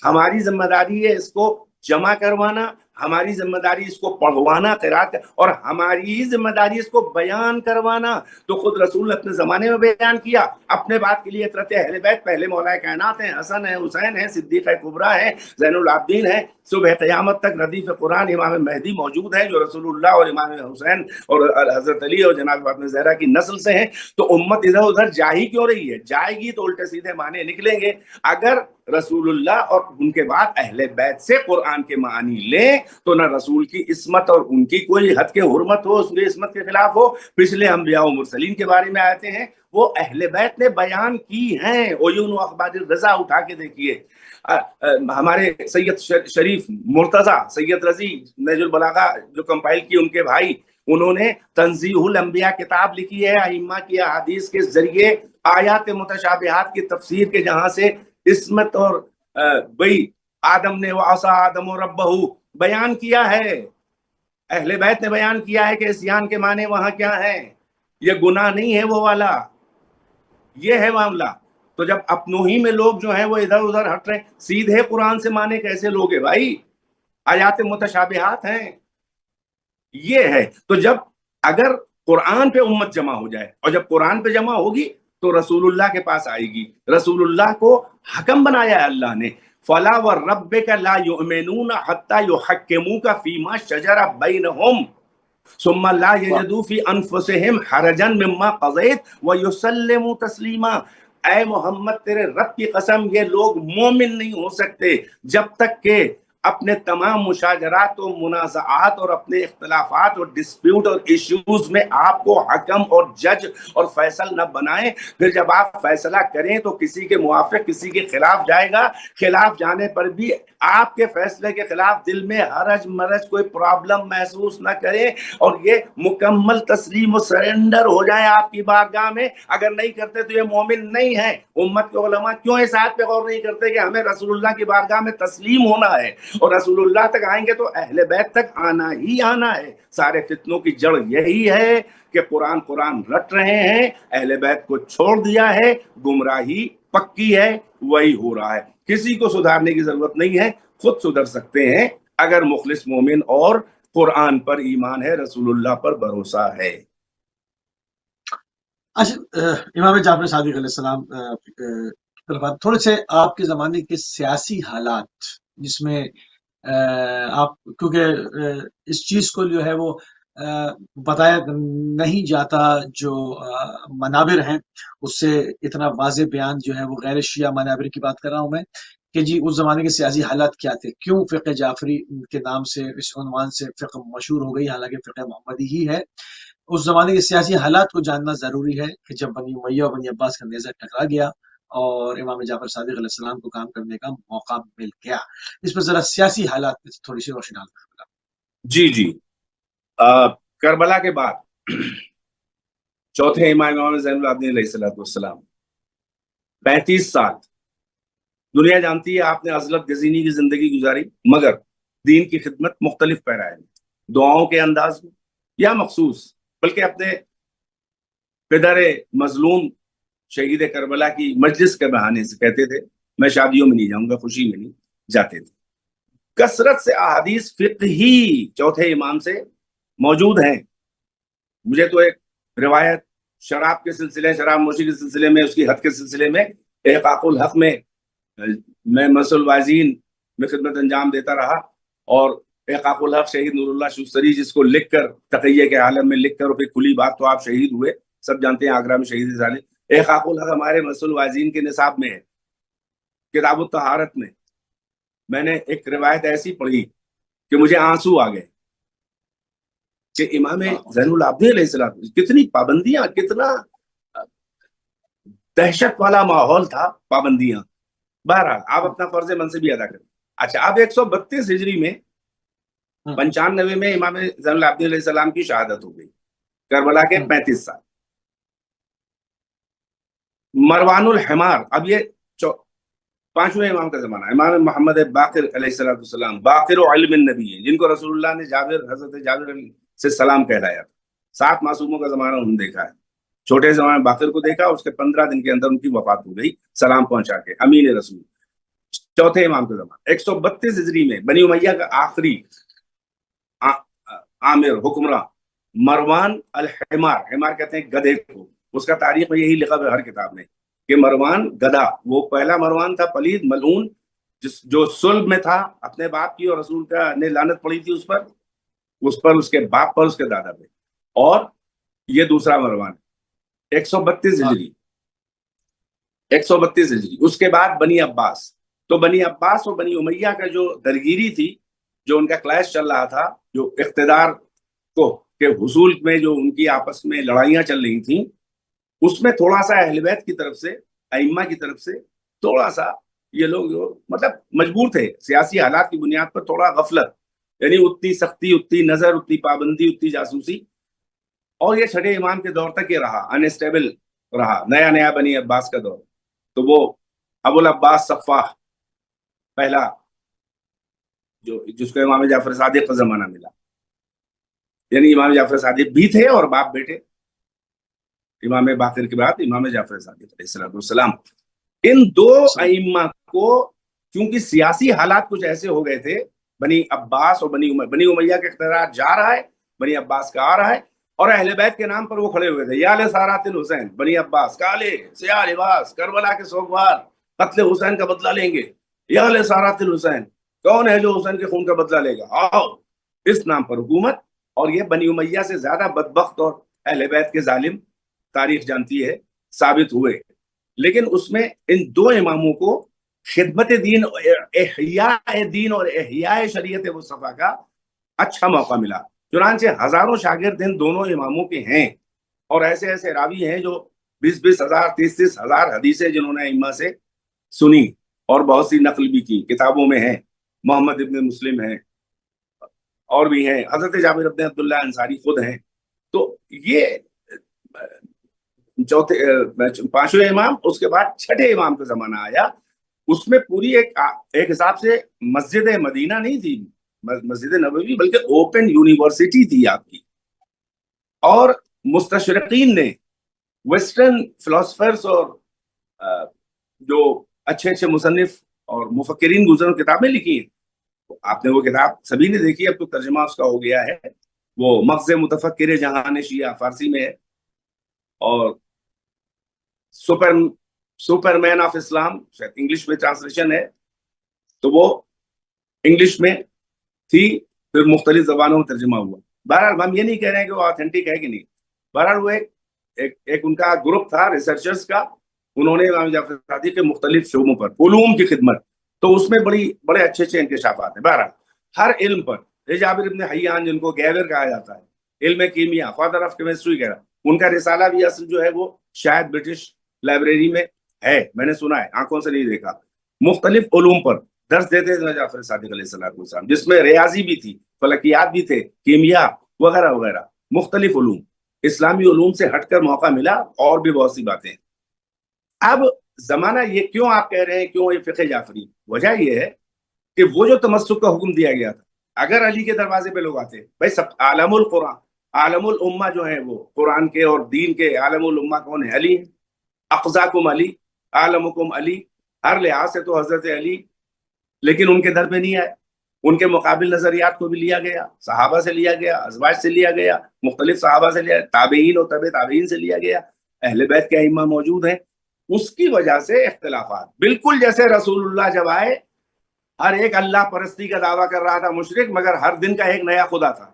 ہماری ذمہ داری ہے اس کو جمع کروانا، ہماری ذمہ داری اس کو پڑھوانا قرات، اور ہماری ذمہ داری اس کو بیان کروانا۔ تو خود رسول نے اپنے زمانے میں بیان کیا، اپنے بات کے لیے عطرت اہل بیت، پہلے مولا کائنات ہیں، حسن ہیں، حسین ہیں، صدیقہ کبریٰ ہیں، زین العابدین ہیں، صبح قیامت تک ردیف قرآن امام مہدی موجود ہیں، جو رسول اللہ اور امام حسین اور حضرت علی اور جناب فاطمہ زہرا کی نسل سے ہیں۔ تو امت ادھر ادھر جا ہی کیوں رہی ہے؟ جائے گی تو الٹے سیدھے معنی نکلیں گے۔ اگر رسول اللہ اور ان کے بعد اہل بیت سے قرآن کے معنی لیں تو نہ رسول کی عصمت اور ان کی کوئی حد کے حرمت ہو، اس کی عصمت کے خلاف ہو۔ پچھلے انبیاء و مرسلین کے بارے میں آتے ہیں، وہ اہل بیت نے بیان کی ہیں۔ عیون و اخبار الرضا اٹھا کے دیکھیے، ہمارے سید شریف مرتضی، سید رضی نہج البلاغہ جو کمپائل کی ان کے بھائی، انہوں نے تنزیہ الانبیاء کتاب لکھی ہے، ائمہ کی احادیث کے ذریعے آیات متشابہات کی تفسیر کے، جہاں سے عصمت اور بھئی آدم نے وعصا آدم و ربہ بیان کیا ہے، اہل بیت نے بیان کیا ہے کہ عصیان کے معنی وہاں کیا ہیں، یہ گناہ نہیں ہے وہ والا، یہ ہے معاملہ۔ تو جب اپنوں ہی میں لوگ جو ہیں وہ ادھر ادھر ہٹ رہے ہیں، سیدھے قرآن سے معنی کیسے لوگے بھائی؟ آیات متشابہات ہیں، یہ ہے۔ تو جب اگر قرآن پہ امت جمع ہو جائے، اور جب قرآن پہ جمع ہوگی تو رسول اللہ کے پاس آئے گی۔ رسول اللہ کو حکم بنایا ہے اللہ نے، فَلَا وَرَبِّكَ لَا يُؤْمِنُونَ حَتَّى يُحَكِّمُوكَ فِي مَا شَجَرَ بَيْنَهُمْ ثُمَّ لَا يَجِدُوا فِي أَنفُسِهِمْ حَرَجًا مِّمَّا قَضَيْتَ وَيُسَلِّمُوا تَسْلِيمًا۔ اے محمد تیرے رب کی قسم، یہ لوگ مومن نہیں ہو سکتے جب تک کہ اپنے تمام مشاجرات و منازعات اور اپنے اختلافات اور ڈسپیوٹ اور ایشوز میں آپ کو حکم اور جج اور فیصل نہ بنائیں۔ پھر جب آپ فیصلہ کریں تو کسی کے موافق کسی کے خلاف جائے گا، خلاف جانے پر بھی آپ کے فیصلے کے خلاف دل میں حرج مرج کوئی پرابلم محسوس نہ کریں، اور یہ مکمل تسلیم و سرنڈر ہو جائیں آپ کی بارگاہ میں۔ اگر نہیں کرتے تو یہ مومن نہیں ہے۔ امت کے علماء کیوں اس آیت پہ غور نہیں کرتے کہ ہمیں رسول اللہ کی بارگاہ میں تسلیم ہونا ہے، اور رسول اللہ تک آئیں گے تو اہل بیت تک آنا ہی آنا ہے۔ سارے فتنوں کی جڑ یہی ہے کہ قرآن رٹ رہے ہیں، اہل بیت کو چھوڑ دیا ہے، گمراہی پکی ہے، وہی ہو رہا ہے۔ کسی کو سدھارنے کی ضرورت نہیں ہے، خود سدھر سکتے ہیں اگر مخلص مومن اور قرآن پر ایمان ہے، رسول اللہ پر بھروسہ ہے۔ اچھا، امام جعفر صادق علیہ السلام کی طرف تھوڑے سے آپ کے زمانے کے سیاسی حالات، جس میں آپ کیونکہ اس چیز کو جو ہے وہ بتایا نہیں جاتا، جو منابر ہیں اس سے اتنا واضح بیان جو ہے وہ غیر شیعہ منابر کی بات کر رہا ہوں میں، کہ جی اس زمانے کے سیاسی حالات کیا تھے، کیوں فقہ جعفری کے نام سے اس عنوان سے فقہ مشہور ہو گئی، حالانکہ فقہ محمدی ہی ہے۔ اس زمانے کے سیاسی حالات کو جاننا ضروری ہے کہ جب بنی امیہ اور بنی عباس کا نیزہ ٹکرا گیا اور امام جعفر صادق علیہ السلام کو کام کرنے کا موقع مل گیا، اس پر ذرا سیاسی حالات میں تھوڑی سی روشنی ڈالنا۔ جی کربلا کے بعد چوتھے امام زین العابدین علیہ السلام 35 سال دنیا جانتی ہے آپ نے عزلت گزینی کی زندگی گزاری، مگر دین کی خدمت مختلف پیرائے میں، دعاؤں کے انداز میں یا مخصوص، بلکہ اپنے پدر مظلوم شہید کربلا کی مجلس کے بہانے سے کہتے تھے میں شادیوں میں نہیں جاؤں گا، خوشی میں نہیں جاتے تھے۔ کثرت سے احادیث فقہی چوتھے امام سے موجود ہیں۔ مجھے تو ایک روایت شراب کے سلسلے، شراب نوشی کے سلسلے میں، اس کی حد کے سلسلے میں احقاق الحق میں مسل الوازین میں خدمت انجام دیتا رہا، اور احقاق الحق شہید نور اللہ شوستری جس کو لکھ کر تقیہ کے عالم میں لکھ کر، اور پھر کھلی بات تو آپ شہید ہوئے، سب جانتے ہیں آگرہ میں شہید ظالم۔ احقاق الحق ہمارے مسل الوازین کے نصاب میں ہے، کتاب الطہارت میں۔ میں نے ایک روایت ایسی پڑھی کہ مجھے آنسو آ گئے کہ امام زین العابدین علیہ السلام کتنی پابندیاں، کتنا دہشت والا ماحول تھا، پابندیاں۔ بہرحال آپ اپنا فرض منصبی ادا کریں۔ اچھا، اب 132 ہجری میں 95 میں امام زین العابدین علیہ السلام کی شہادت ہو گئی، کربلا کے 35 سال۔ مروان الحمار، اب یہ 5ویں امام کا زمانہ، امام محمد باقر علیہ السلام، باقر علم النبی ہیں، جن کو رسول اللہ نے حضرت جابر سے سلام کہلایا تھا۔ 7 معصوموں کا زمانہ انہوں نے دیکھا ہے۔ چھوٹے زمانے باقر کو دیکھا، اس کے 15 دن کے اندر ان کی وفات ہو گئی سلام پہنچا کے، امین رسول۔ چوتھے امام کا زمانہ 132 ہجری میں بنی امیہ کا آخری عامر حکمراں مروان الحمار، حمار کہتے ہیں گدھے کو، اس کا تاریخ میں یہی لکھا ہے ہر کتاب میں کہ مروان گدھا، وہ پہلا مروان تھا پلید ملعون، جو صلب میں تھا اپنے باپ کی، اور رسول کا نے لعنت پڑی تھی اس پر، اس کے باپ پر، اس کے دادا پہ، اور یہ دوسرا مروان 132 ہجری 132 ہجری۔ اس کے بعد بنی عباس، تو بنی عباس اور بنی امیہ کا جو درگیری تھی، جو ان کا کلیش چل رہا تھا، جو اقتدار کو کے حصول میں جو ان کی آپس میں لڑائیاں چل رہی تھیں، اس میں تھوڑا سا اہل بیت کی طرف سے، ائمہ کی طرف سے تھوڑا سا یہ لوگ مطلب مجبور تھے سیاسی حالات کی بنیاد پر، تھوڑا غفلت، یعنی اتنی سختی، اتنی نظر، اتنی پابندی، اتنی جاسوسی، اور یہ چھٹے امام کے دور تک یہ رہا، انسٹیبل رہا، نیا بنی عباس کا دور۔ تو وہ ابو العباس صفاح پہلا، جس کو امام جعفر صادق کا زمانہ ملا، یعنی امام جعفر صادق بھی تھے اور باپ بیٹے، امام باقر کے بعد امام جعفر صادق علیہ السلام۔ ان دو ائمہ کو کیونکہ سیاسی حالات کچھ ایسے ہو گئے تھے، بنی عباس اور بنی امیہ کا اقتدار جا رہا ہے، بنی عباس کا آ رہا ہے، اور اہل بیت کے نام پر وہ کھڑے ہوئے تھے، یا لسارات الحسین، بنی عباس کالے سیاہ لباس، کربلا کے سوگوار، قتل حسین کا بدلہ لیں گے، یا لسارات الحسین، کون ہے جو حسین کے خون کا بدلہ لے گا، آؤ، اس نام پر حکومت۔ اور یہ بنی امیہ سے زیادہ بدبخت اور اہل بیت کے ظالم تاریخ جانتی ہے ثابت ہوئے، لیکن اس میں ان دو اماموں کو خدمت دین، احیاء دین اور احیاء شریعت مصطفیٰ کا اچھا موقع ملا۔ چنانچہ ہزاروں شاگرد ان دونوں اماموں کے ہیں، اور ایسے ایسے راوی ہیں جو 20 ہزار 30 ہزار حدیثیں جنہوں نے ائمہ سے سنی اور بہت سی نقل بھی کی، کتابوں میں ہیں، محمد ابن مسلم ہیں، اور بھی ہیں، حضرت جابر بن عبداللہ انصاری خود ہیں۔ تو یہ پانچویں امام، اس کے بعد چھٹے امام کا زمانہ آیا۔ اس میں پوری ایک حساب سے مسجد مدینہ نہیں تھی، مسجد نبوی، بلکہ اوپن یونیورسٹی تھی آپ کی، اور مستشرقین نے، ویسٹرن فلاسفرز اور جو اچھے اچھے مصنف اور مفکرین گزر کتابیں لکھی ہیں، آپ نے وہ کتاب سبھی نے دیکھی، اب تو ترجمہ اس کا ہو گیا ہے، وہ مغز متفکر جہان شیعہ فارسی میں ہے، اور سپر مین آف اسلام شاید انگلش میں ٹرانسلیشن ہے، تو وہ انگلش میں تھی، پھر مختلف زبانوں میں ترجمہ ہوا. بہرحال ہم یہ نہیں کہہ رہے ہیں کہ وہ آتھینٹک ہے کہ نہیں. بہرحال وہ ایک ان کا گروپ تھا ریسرچرز کا، انہوں نے امام جعفر صادق کے مختلف شعبوں پر علوم کی خدمت، تو اس میں بڑے اچھے انکشافات ہیں. بہرحال ہر علم پر جابر ابن حیان جن کو گیور کہا جاتا ہے، علم کیمیا، فادر آف کیمسٹری کہہ رہا، ان کا رسالہ بھی اصل جو ہے وہ شاید برٹش لائبریری میں ہے، میں نے سنا ہے، آنکھوں سے نہیں دیکھا. مختلف علوم پر درس دیتے تھے جعفر صادق علیہ السلام، جس میں ریاضی بھی تھی، فلکیات بھی تھے، کیمیا وغیرہ وغیرہ، مختلف علوم. اسلامی علوم سے ہٹ کر موقع ملا اور بھی بہت سی باتیں. اب زمانہ یہ کیوں آپ کہہ رہے ہیں کیوں یہ فقہ جعفری؟ وجہ یہ ہے کہ وہ جو تمسک کا حکم دیا گیا تھا، اگر علی کے دروازے پہ لوگ آتے، بھائی سب عالم القرآن، عالم الامہ جو ہیں وہ قرآن کے اور دین کے عالم الامہ کون ہے؟ علی ہے. اقزاکم علی، عالمکم علی، ہر لحاظ سے تو حضرت علی، لیکن ان کے در پہ نہیں آئے. ان کے مقابل نظریات کو بھی لیا گیا، صحابہ سے لیا گیا، ازواج سے لیا گیا، مختلف صحابہ سے لیا، تابعین اور تبع تابعین سے لیا گیا، اہل بیت کے ائمہ موجود ہیں. اس کی وجہ سے اختلافات، بالکل جیسے رسول اللہ جب آئے ہر ایک اللہ پرستی کا دعویٰ کر رہا تھا مشرک، مگر ہر دن کا ایک نیا خدا تھا،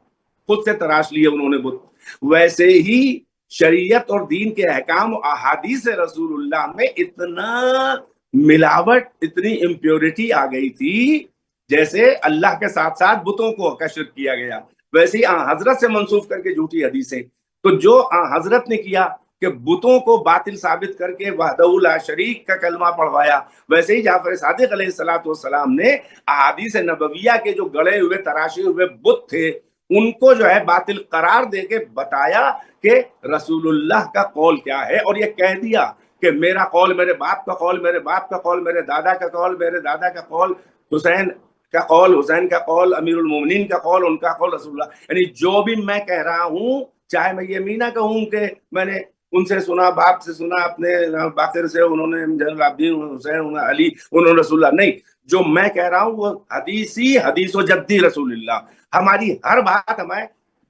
خود سے تراش لیے انہوں نے بت. ویسے ہی شریعت اور دین کے احکام و احادیث رسول اللہ میں اتنا ملاوٹ، اتنی امپیورٹی آ گئی تھی، جیسے اللہ کے ساتھ ساتھ بتوں کو کشف کیا گیا، ویسے ہی حضرت سے منسوخ کر کے جھوٹی حدیثیں. تو جو حضرت نے کیا کہ بتوں کو باطل ثابت کر کے وحدہ لا شریک کا کلمہ پڑھوایا، ویسے ہی جعفر صادق علیہ السلام نے احادیث نبویہ کے جو گڑے ہوئے تراشے ہوئے بت تھے ان کو جو ہے باطل قرار دے کے بتایا کہ رسول اللہ کا قول کیا ہے، اور یہ کہہ دیا کہ میرا قول میرے باپ کا قول، میرے باپ کا قول میرے دادا کا قول، میرے دادا کا قول حسین کا قول، حسین کا قول امیر المومنین کا قول، ان کا قول رسول اللہ. یعنی جو بھی میں کہہ رہا ہوں، چاہے میں یہ نہ کہوں کہ میں نے ان سے سنا، باپ سے سنا، اپنے باقر سے، انہوں نے جنرل العابدین حسین، انہوں نے علی، انہوں نے رسول اللہ، نہیں، جو میں کہہ رہا ہوں وہ حدیث و جدی رسول اللہ. ہماری ہر بات ہمیں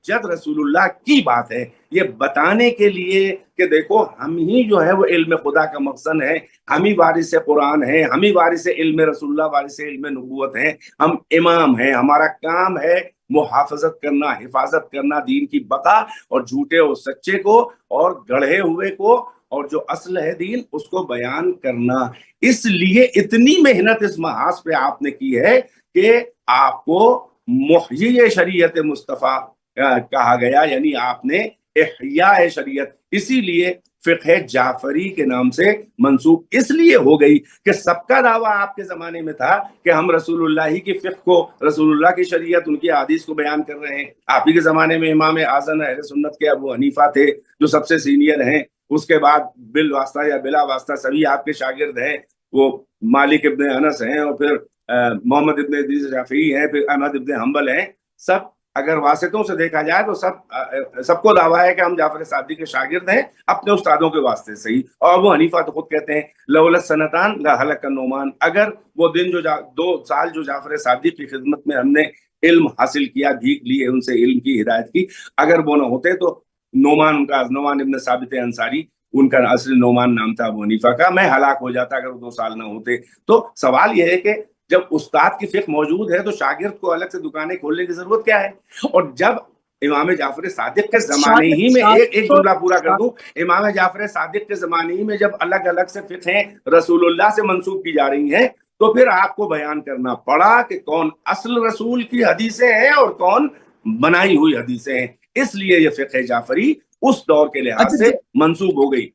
جد رسول اللہ کی بات ہے، یہ بتانے کے لیے کہ دیکھو ہم ہی جو ہے وہ علم خدا کا مخزن ہے، ہم ہی وارث قرآن ہیں، ہم ہی وارث علم رسول اللہ، وارث علم نبوت ہیں، ہم امام ہیں، ہمارا کام ہے محافظت کرنا، حفاظت کرنا دین کی بقا، اور جھوٹے اور سچے کو اور گڑھے ہوئے کو اور جو اصل ہے دین اس کو بیان کرنا. اس لیے اتنی محنت اس محاذ پہ آپ نے کی ہے کہ آپ کو محیی شریعت مصطفیٰ کہا گیا، یعنی آپ نے احیاء شریعت، اسی لیے فقہ جعفری کے نام سے منسوب اس لیے ہو گئی کہ سب کا دعویٰ آپ کے زمانے میں تھا کہ ہم رسول اللہ ہی کی فقہ کو، رسول اللہ کی شریعت، ان کی حدیث کو بیان کر رہے ہیں. آپ ہی کے زمانے میں امام اعظم اہل سنت کے ابو حنیفہ تھے جو سب سے سینئر ہیں، اس کے بعد بالواسطہ یا بلا واسطہ سبھی آپ کے شاگرد ہیں، وہ مالک ابن انس ہیں، اور پھر محمد ابن ادریس شافعی ہیں، پھر احمد ابن حنبل ہیں. سب اگر واسطوں سے دیکھا جائے تو سب کو دعویٰ ہے کہ ہم جعفر صادق کے شاگرد ہیں اپنے استادوں کے واسطے سے ہی. اور وہ حنیفہ تو خود کہتے ہیں لولا سنتان لہلک النعمان، اگر وہ دن جو 2 سال جو جعفر صادق کی خدمت میں ہم نے علم حاصل کیا، بھیک لی ان سے علم کی ہدایت کی، اگر وہ نہ ہوتے تو نعمان، ان کا نعمان ابن ثابت انصاری، ان کا اصل نعمان نام تھا ابو حنیفہ کا، میں ہلاک ہو جاتا اگر وہ 2 سال نہ ہوتے. تو سوال یہ ہے کہ جب استاد کی فقہ موجود ہے تو شاگرد کو الگ سے دکانیں کھولنے کی ضرورت کیا ہے؟ اور جب امام جعفر صادق کے زمانے ہی میں ایک جملہ پورا کر دوں، امام جعفر صادق کے زمانے ہی میں جب الگ الگ سے فقہیں رسول اللہ سے منسوب کی جا رہی ہیں تو پھر آپ کو بیان کرنا پڑا کہ کون اصل رسول کی حدیثیں ہیں اور کون بنائی ہوئی حدیثیں ہیں. اس لیے یہ فقہ جعفری اس دور کے لحاظ سے منسوب ہو گئی.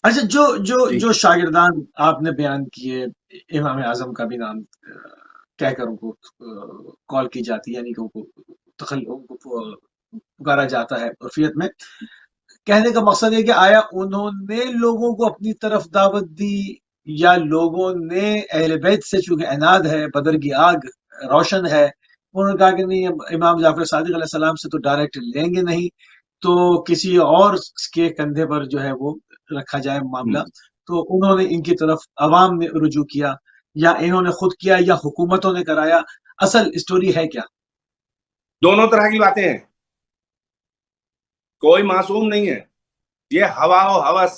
اچھا، جو شاگردان آپ نے بیان کیے، امام اعظم کا بھی نام کہہ کر ان کو کال کی جاتی ہے، یعنی کہ ان کو پکارا جاتا ہے عرفیت میں. کہنے کا مقصد ہے کہ آیا انہوں نے لوگوں کو اپنی طرف دعوت دی، یا لوگوں نے اہل بیت سے، چونکہ عناد ہے، بدر کی آگ روشن ہے، انہوں نے کہا کہ نہیں، امام جعفر صادق علیہ السلام سے تو ڈائریکٹ لیں گے نہیں، تو کسی اور کے کندھے پر جو ہے وہ رکھا جائے معاملہ. تو انہوں نے ان کی طرف عوام نے رجوع کیا. یا انہوں نے خود کیا یا حکومتوں نے کرایا؟ اصل اسٹوری ہے کیا؟ دونوں طرح کی باتیں ہیں، کوئی معصوم نہیں ہے. یہ ہوا و ہوس،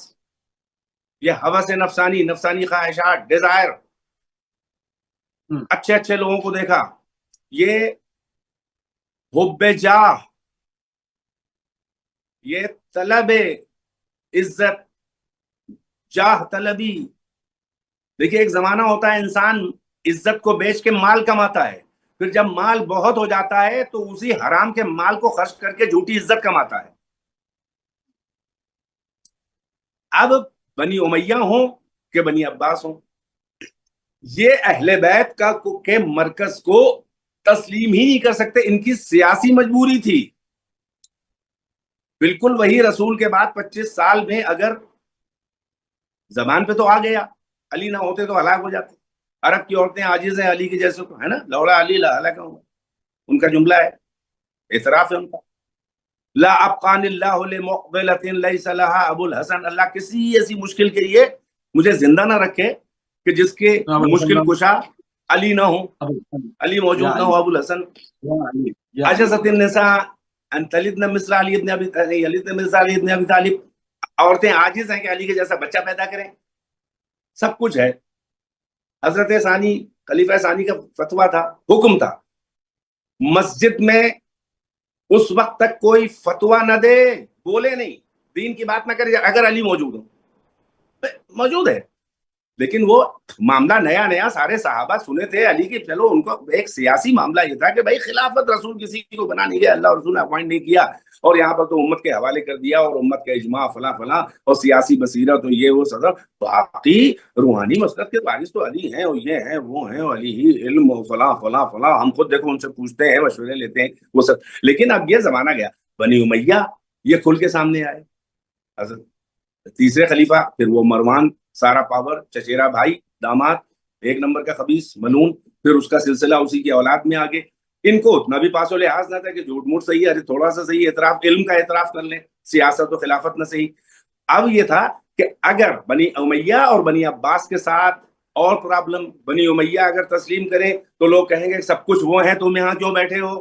یہ ہوس نفسانی خواہشات، ڈیزائر. اچھے اچھے لوگوں کو دیکھا، یہ حب جاہ، یہ طلب عزت، جاہ طلبی. دیکھیے ایک زمانہ ہوتا ہے انسان عزت کو بیچ کے مال کماتا ہے، پھر جب مال بہت ہو جاتا ہے تو اسی حرام کے مال کو خرچ کر کے جھوٹی عزت کماتا ہے. اب بنی امیہ ہوں کہ بنی عباس ہوں، یہ اہل بیت کے مرکز کو تسلیم ہی نہیں کر سکتے. ان کی سیاسی مجبوری تھی. بالکل وہی رسول کے بعد 25 سال میں اگر زبان پہ تو آ گیا، علی نہ ہوتے تو ہلاک ہو جاتے. عرب کی عورتیں عاجز ہیں علی کے جیسے کو، ہے نا، لولا علی لا ہلاک ہوں، ان کا جملہ ہے، اعتراف ہے ان کا. لا ابقان اللہ لمقبلۃ لیس لها ابو الحسن، اللہ کسی ایسی مشکل کے لیے مجھے زندہ نہ رکھے کہ جس کے مشکل کشا علی نہ ہو، علی موجود نہ ہو، ابو الحسن. عجزت النساء ان تلدن مثل علی ابن ابی طالب، عورتیں عاجز ہیں کہ علی کے جیسا بچہ پیدا کریں. سب کچھ ہے. حضرت ثانی خلیفہ ثانی کا فتویٰ تھا، حکم تھا، مسجد میں اس وقت تک کوئی فتویٰ نہ دے، بولے نہیں، دین کی بات نہ کرے اگر علی موجود ہو. موجود ہے، لیکن وہ معاملہ نیا سارے صحابہ سنے تھے علی کی. چلو ان کو ایک سیاسی معاملہ یہ تھا کہ بھائی خلافت رسول کسی کو بنا نہیں گیا، اللہ رسول نے اپوائنٹ نہیں کیا، اور یہاں پر تو امت کے حوالے کر دیا، اور امت کا اجماع فلاں فلاں، اور سیاسی بصیرت تو یہ وہ صدر. باقی روحانی مسلک کے وارث تو علی ہیں، اور یہ ہیں وہ ہیں، علی ہی علم و فلاں فلاں فلاں. ہم خود دیکھو ان سے پوچھتے ہیں، مشورے لیتے ہیں، وہ سب. لیکن اب یہ زمانہ گیا، بنی امیہ یہ کھل کے سامنے آئے. حضرت تیسرے خلیفہ پھر وہ مروان، سارا پاور، چچیرا بھائی، داماد، ایک نمبر کا خبیث ملعون. پھر اس کا سلسلہ اسی کی اولاد میں آگے. ان کو اتنا بھی پاس و لحاظ نہ تھا کہ جھوٹ موٹ صحیح ہے، ارے تھوڑا سا صحیح، اعتراف، علم کا اعتراف کر لیں، سیاست و خلافت نہ صحیح. اب یہ تھا کہ اگر بنی امیہ اور بنی عباس کے ساتھ اور پرابلم، بنی امیہ اگر تسلیم کریں تو لوگ کہیں گے سب کچھ وہ ہیں، تم یہاں کیوں بیٹھے ہو.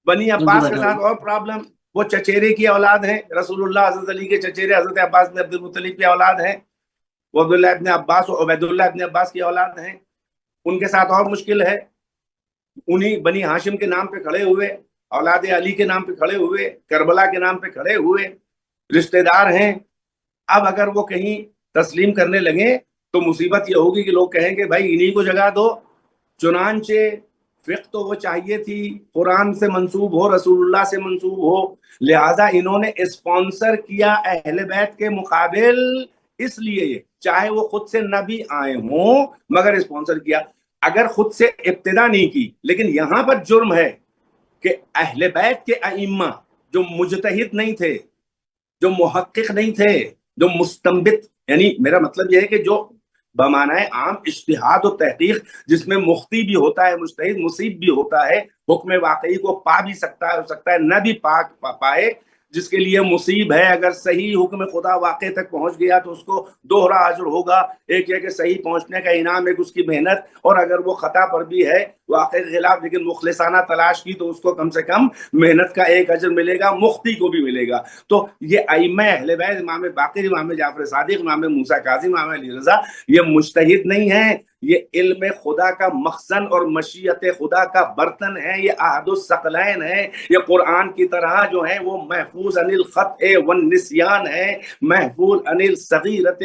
بنی عباس کے ساتھ اور پرابلم، وہ چچیرے کی اولاد ہیں، رسول اللہ حضرت علی کے چچیرے حضرت عباس بن عبد المطلب کی اولاد ہیں، وہ عبداللہ ابن عباس و عبید اللہ ابن عباس کی اولاد ہیں. ان کے ساتھ اور مشکل ہے. انہی بنی ہاشم کے نام پہ کھڑے ہوئے، اولاد علی کے نام پہ کھڑے ہوئے، کربلا کے نام پہ کھڑے ہوئے، رشتہ دار ہیں. اب اگر وہ کہیں تسلیم کرنے لگے تو مصیبت یہ ہوگی کہ لوگ کہیں گے بھائی انہی کو جگہ دو. چنانچہ فقہ تو وہ چاہیے تھی قرآن سے منسوب ہو، رسول اللہ سے منسوب ہو، لہذا انہوں نے اسپانسر کیا اہل بیت کے مقابل. اس لیے چاہے وہ خود سے نہ بھی آئے ہوں مگر اسپانسر کیا. اگر خود سے ابتدا نہیں کی، لیکن یہاں پر جرم ہے کہ اہل بیت کے ائمہ جو مجتہد نہیں تھے، جو محقق نہیں تھے، جو مستنبط، یعنی میرا مطلب یہ ہے کہ جو بمعنی عام اجتہاد و تحقیق، جس میں مختی بھی ہوتا ہے، مجتہد مصیب بھی ہوتا ہے، حکم واقعی کو پا بھی سکتا ہے، ہو سکتا ہے نہ بھی پائے، جس کے لیے مصیب ہے. اگر صحیح حکم خدا واقع تک پہنچ گیا تو اس کو دوہرا اجر ہوگا. ایک یہ کہ صحیح پہنچنے کا انعام، ایک اس کی محنت، اور اگر وہ خطا پر بھی ہے واقع کے خلاف لیکن مخلصانہ تلاش کی تو اس کو کم سے کم محنت کا ایک اجر ملے گا، مختی کو بھی ملے گا. تو یہ ائمہ اہل بیت، امام باقر، امام جعفر صادق، امام موسیٰ کاظم، امام علی رضا، یہ مجتہد نہیں ہیں، یہ علم خدا کا مخزن اور مشیت خدا کا برتن ہے، یہ احد الثقلین ہے. یہ قرآن کی طرح جو ہیں وہ محفوظ عن الخطأ والنسیان ہے، محفوظ عن الصغیرۃ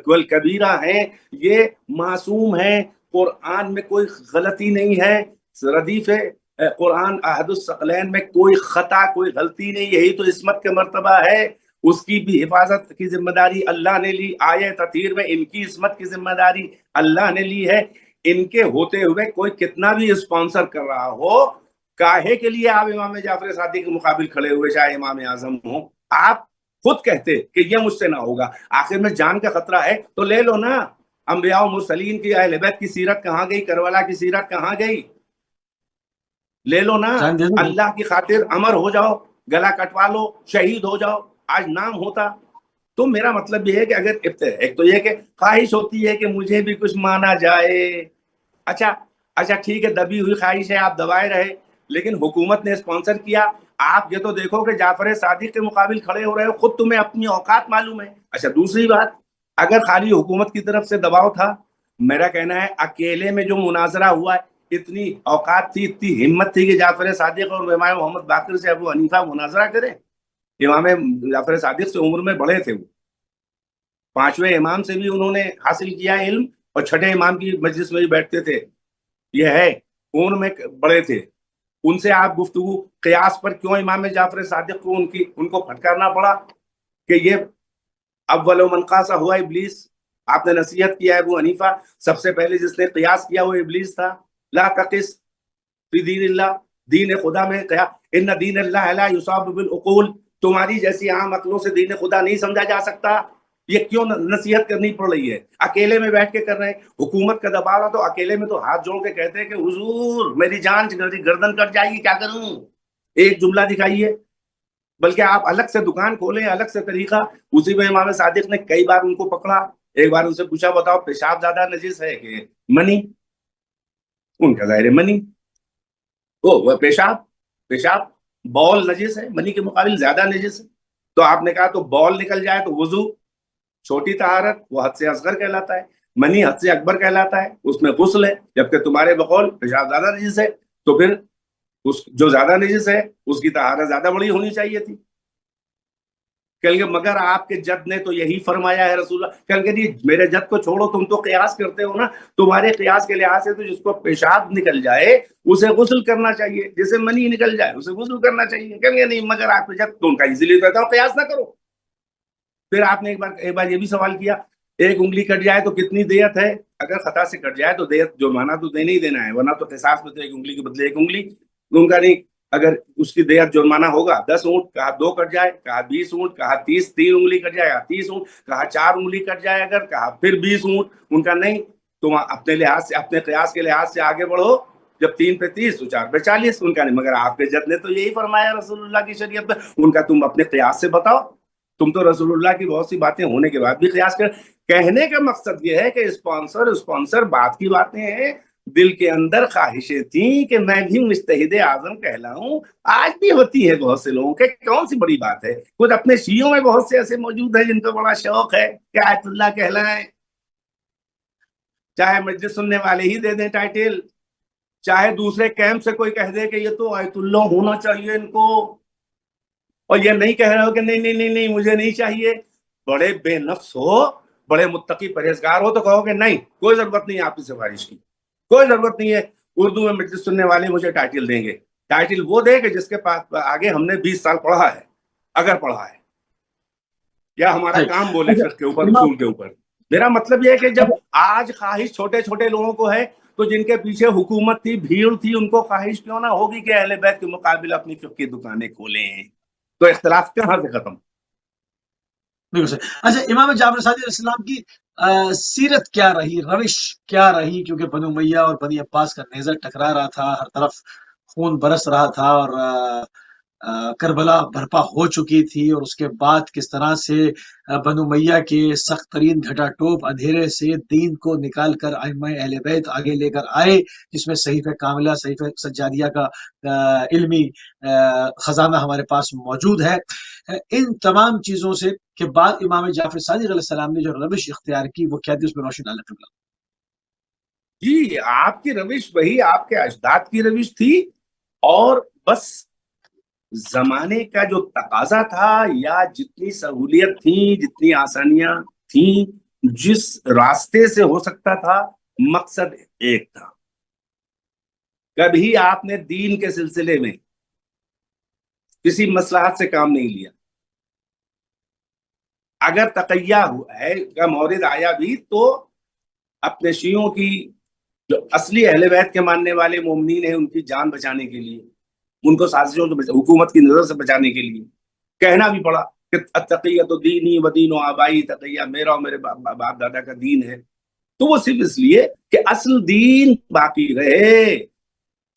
والکبیرہ ہیں، یہ معصوم ہیں. قرآن میں کوئی غلطی نہیں ہے، ردیف قرآن احد الثقلین میں کوئی خطا، کوئی غلطی نہیں. یہی تو عصمت کا مرتبہ ہے. اس کی بھی حفاظت کی ذمہ داری اللہ نے لی. آیہ تطہیر میں ان کی عصمت کی ذمہ داری اللہ نے لی ہے. ان کے ہوتے ہوئے کوئی کتنا بھی اسپانسر کر رہا ہو، کاہے کے لیے آپ امام جعفر صادق کے مقابل کھڑے ہوئے، چاہے امام اعظم ہوں؟ آپ خود کہتے کہ یہ مجھ سے نہ ہوگا. آخر میں جان کا خطرہ ہے تو لے لو نا. انبیاء و مرسلین کی، اہل بیت کی سیرت کہاں گئی؟ کربلا کی سیرت کہاں گئی؟ لے لو نا. اللہ کی خاطر امر ہو جاؤ، گلا کٹوا لو، شہید ہو جاؤ. آج نام ہوتا تو میرا مطلب یہ ہے کہ اگر ایک تو یہ کہ خواہش ہوتی ہے کہ مجھے بھی کچھ مانا جائے، اچھا ٹھیک ہے، دبی ہوئی خواہش ہے، آپ دبائے رہے، لیکن حکومت نے اسپانسر کیا. آپ یہ تو دیکھو کہ جعفر صادق کے مقابل کھڑے ہو رہے ہو، خود تمہیں اپنی اوقات معلوم ہے. اچھا دوسری بات، اگر خالی حکومت کی طرف سے دباؤ تھا، میرا کہنا ہے اکیلے میں جو مناظرہ ہوا ہے، اتنی اوقات تھی، اتنی ہمت تھی کہ جعفر صادق اور امام محمد باقر سے ابو حنیفہ مناظرہ کریں. امام جعفر صادق سے عمر میں بڑے تھے، وہ 5ویں امام سے بھی انہوں نے حاصل کیا علم، اور 6ٹھے امام کی مجلس میں بھی بیٹھتے تھے. یہ ہے عمر میں بڑے تھے. ان سے آپ گفتگو قیاس پر کیوں امام جعفر صادق کو ان کو پھٹکارنا پڑا کہ یہ اول من قاس ہوا ابلیس. آپ نے نصیحت کیا ہے ابو حنیفہ، سب سے پہلے جس نے قیاس کیا وہ ابلیس تھا. لا تقس فی دین اللہ، دین خدا میں کہا ان دین اللہ لا یصاب بالعقول، تمہاری جیسی عام عقلوں سے دین خدا نہیں سمجھا جا سکتا. یہ کیوں نصیحت کرنی پڑ رہی ہے؟ اکیلے میں بیٹھ کے کر رہے ہیں. حکومت کا دباؤ تو اکیلے میں تو ہاتھ جوڑ کے کہتے ہیں کہ حضور میری جان گردن کٹ جائے گی، کیا کروں؟ ایک جملہ دکھائیے. بلکہ آپ الگ سے دکان کھولیں، الگ سے طریقہ. اسی میں امام صادق نے کئی بار ان کو پکڑا. ایک بار ان سے پوچھا بتاؤ پیشاب زیادہ نجس ہے کہ منی؟ ان کا ظاہر ہے منی. وہ پیشاب بول نجس ہے، منی کے مقابل زیادہ نجس ہے. تو آپ نے کہا تو بول نکل جائے تو وضو، چھوٹی طہارت، وہ حد سے اصغر کہلاتا ہے. منی حد سے اکبر کہلاتا ہے، اس میں غسل ہے. جبکہ تمہارے بقول پیشاب زیادہ نجس ہے، تو پھر جو زیادہ نجس ہے اس کی طہارت زیادہ بڑی ہونی چاہیے تھی. کہیں گے مگر آپ کے جد نے تو یہی فرمایا ہے رسول اللہ. کہیں گے جی میرے جد کو چھوڑو، تم تو قیاس کرتے ہو نا. تمہارے قیاس کے لحاظ سے تو جس کو پیشاب نکل جائے اسے غسل کرنا چاہیے، جسے منی نکل جائے اسے غسل کرنا چاہیے. کہیں گے نہیں مگر آپ کے جد، تو ان کا اسی لیے کہتا ہوں قیاس نہ کرو. پھر آپ نے ایک بار یہ بھی سوال کیا، ایک انگلی کٹ جائے تو کتنی دیت ہے؟ اگر خطا سے کٹ جائے تو دیت جو مانا تو دینا ہی دینا ہے، ورنہ تو قصاص میں تو ایک انگلی کے بدلے ایک انگلی. ان کا نہیں، اگر اس کی دیت جرمانہ ہوگا 10 اونٹ، کہا 2 کٹ جائے، کہا 20 اونٹ، کہا 3 انگلی کٹ جائے، کہا 30 اونٹ، کہا 4 انگلی کٹ جائے اگر، کہا پھر 20 اونٹ. ان کا نہیں، تم اپنے لحاظ سے، اپنے قیاس کے لحاظ سے آگے بڑھو. جب 3 پہ 30 تو 4 پہ 40. ان کا نہیں، مگر آپ کے جد نے تو یہی فرمایا رسول اللہ کی شریعت میں. ان کا تم اپنے قیاس سے بتاؤ. تم تو رسول اللہ کی بہت سی باتیں ہونے کے بعد بھی قیاس کر. کہنے کا مقصد یہ ہے کہ اسپانسر بات کی باتیں ہیں. دل کے اندر خواہشیں تھیں کہ میں بھی مجتہد اعظم کہلاؤں. آج بھی ہوتی ہے بہت سے لوگوں کے، کون سی بڑی بات ہے. خود اپنے شیعوں میں بہت سے ایسے موجود ہیں جن کو بڑا شوق ہے کہ آیت اللہ کہلائیں. چاہے مجلس سننے والے ہی دے دیں ٹائٹل، چاہے دوسرے کیمپ سے کوئی کہہ دے کہ یہ تو آیت اللہ ہونا چاہیے ان کو، اور یہ نہیں کہہ رہے ہو کہ نہیں مجھے نہیں چاہیے. بڑے بے نفس ہو، بڑے متقی پرہیزگار ہو تو کہو کہ نہیں کوئی ضرورت نہیں آپ کی سفارش کی، کوئی ضرورت نہیں ہے. اردو میں مجلس سننے والے مجھے ٹائٹل دیں گے. ٹائٹل وہ دے کہ جس کے پاس آگے ہم نے 20 سال پڑھا ہے، اگر پڑھا ہے، یا ہمارا کام بولے فقہ کے اوپر، اصول کے اوپر. میرا مطلب یہ ہے کہ جب آج خواہش چھوٹے لوگوں کو ہے تو جن کے پیچھے حکومت تھی، بھیڑ تھی، ان کو خواہش کیوں نہ ہوگی کہ اہل بیت کے مقابل اپنی فقہ کی دکانیں کھولیں. تو اختلاف کہاں سے ختم؟ بالکل صحیح. اچھا، امام جعفر صادق علیہ السلام کی سیرت کیا رہی، روش کیا رہی؟ کیونکہ بنو امیہ اور بنی عباس کا نیزہ ٹکرا رہا تھا، ہر طرف خون برس رہا تھا، اور کربلا برپا ہو چکی تھی. اور اس کے بعد کس طرح سے بنو امیہ کے سخت ترین گھٹا ٹوپ اندھیرے سے دین کو نکال کر ائمہ اہل بیت آگے لے کر آئے، جس میں صحیفہ کاملہ، صحیفہ سجادیہ کا علمی خزانہ ہمارے پاس موجود ہے. ان تمام چیزوں سے کے بعد امام جعفر صادق علیہ السلام نے جو روش اختیار کی وہ کیا تھی؟ اس میں روشن ڈالنا قبلہ. جی آپ کی روش وہی آپ کے اجداد کی روش تھی، اور بس زمانے کا جو تقاضا تھا، یا جتنی سہولیت تھی، جتنی آسانیاں تھیں، جس راستے سے ہو سکتا تھا، مقصد ایک تھا. کبھی آپ نے دین کے سلسلے میں کسی مصلحت سے کام نہیں لیا. اگر تقیہ ہے کا مورد آیا بھی تو اپنے شیعوں کی جو اصلی اہل بیت کے ماننے والے مومنین ہیں ان کی جان بچانے کے لیے، ان کو سازشوں سے، حکومت کی نظر سے بچانے کے لیے کہنا بھی پڑا کہ تقیہ تو دینی و دین و آبائی، تقیہ میرا اور میرے باپ دادا کا دین ہے. تو وہ صرف اس لیے کہ اصل دین باقی رہے.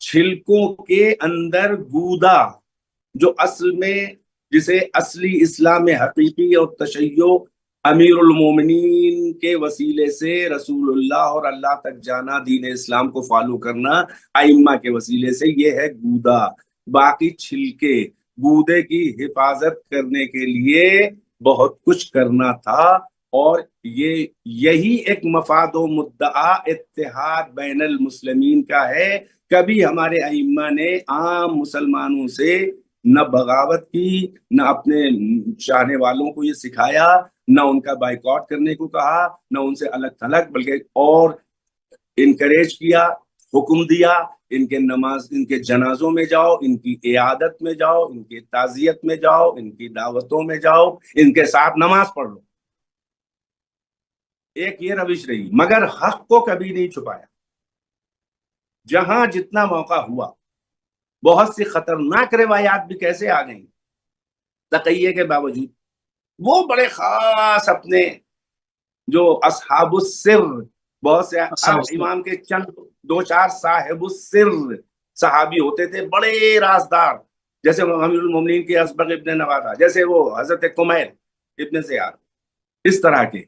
چھلکوں کے اندر گودا جو اصل میں جسے اصلی اسلام حقیقی اور تشیع امیر المومنین کے وسیلے سے رسول اللہ اور اللہ تک جانا، دین اسلام کو فالو کرنا ائمہ کے وسیلے سے، یہ ہے گودا۔ باقی چھلکے گودے کی حفاظت کرنے کے لیے بہت کچھ کرنا تھا، اور یہی ایک مفاد و مدعا اتحاد بین المسلمین کا ہے۔ کبھی ہمارے ائمہ نے عام مسلمانوں سے نہ بغاوت کی، نہ اپنے چاہنے والوں کو یہ سکھایا، نہ ان کا بائیکاٹ کرنے کو کہا، نہ ان سے الگ تھلگ، بلکہ اور انکریج کیا، حکم دیا ان کے جنازوں میں جاؤ، ان کی عیادت میں جاؤ، ان کی تعزیت میں جاؤ، ان کی دعوتوں میں جاؤ، ان کے ساتھ نماز پڑھ لو۔ ایک یہ روش رہی، مگر حق کو کبھی نہیں چھپایا۔ جہاں جتنا موقع ہوا، بہت سی خطرناک روایات بھی کیسے آ گئیں تقیے کے باوجود، وہ بڑے خاص اپنے جو اصحاب السر، بہت سے ہر امام کے چند دو چار صاحب السر صحابی ہوتے تھے، بڑے رازدار، جیسے امیر المومنین کے اسبغ ابن نوادہ، جیسے وہ حضرت کمیل ابن زیاد، اس طرح کے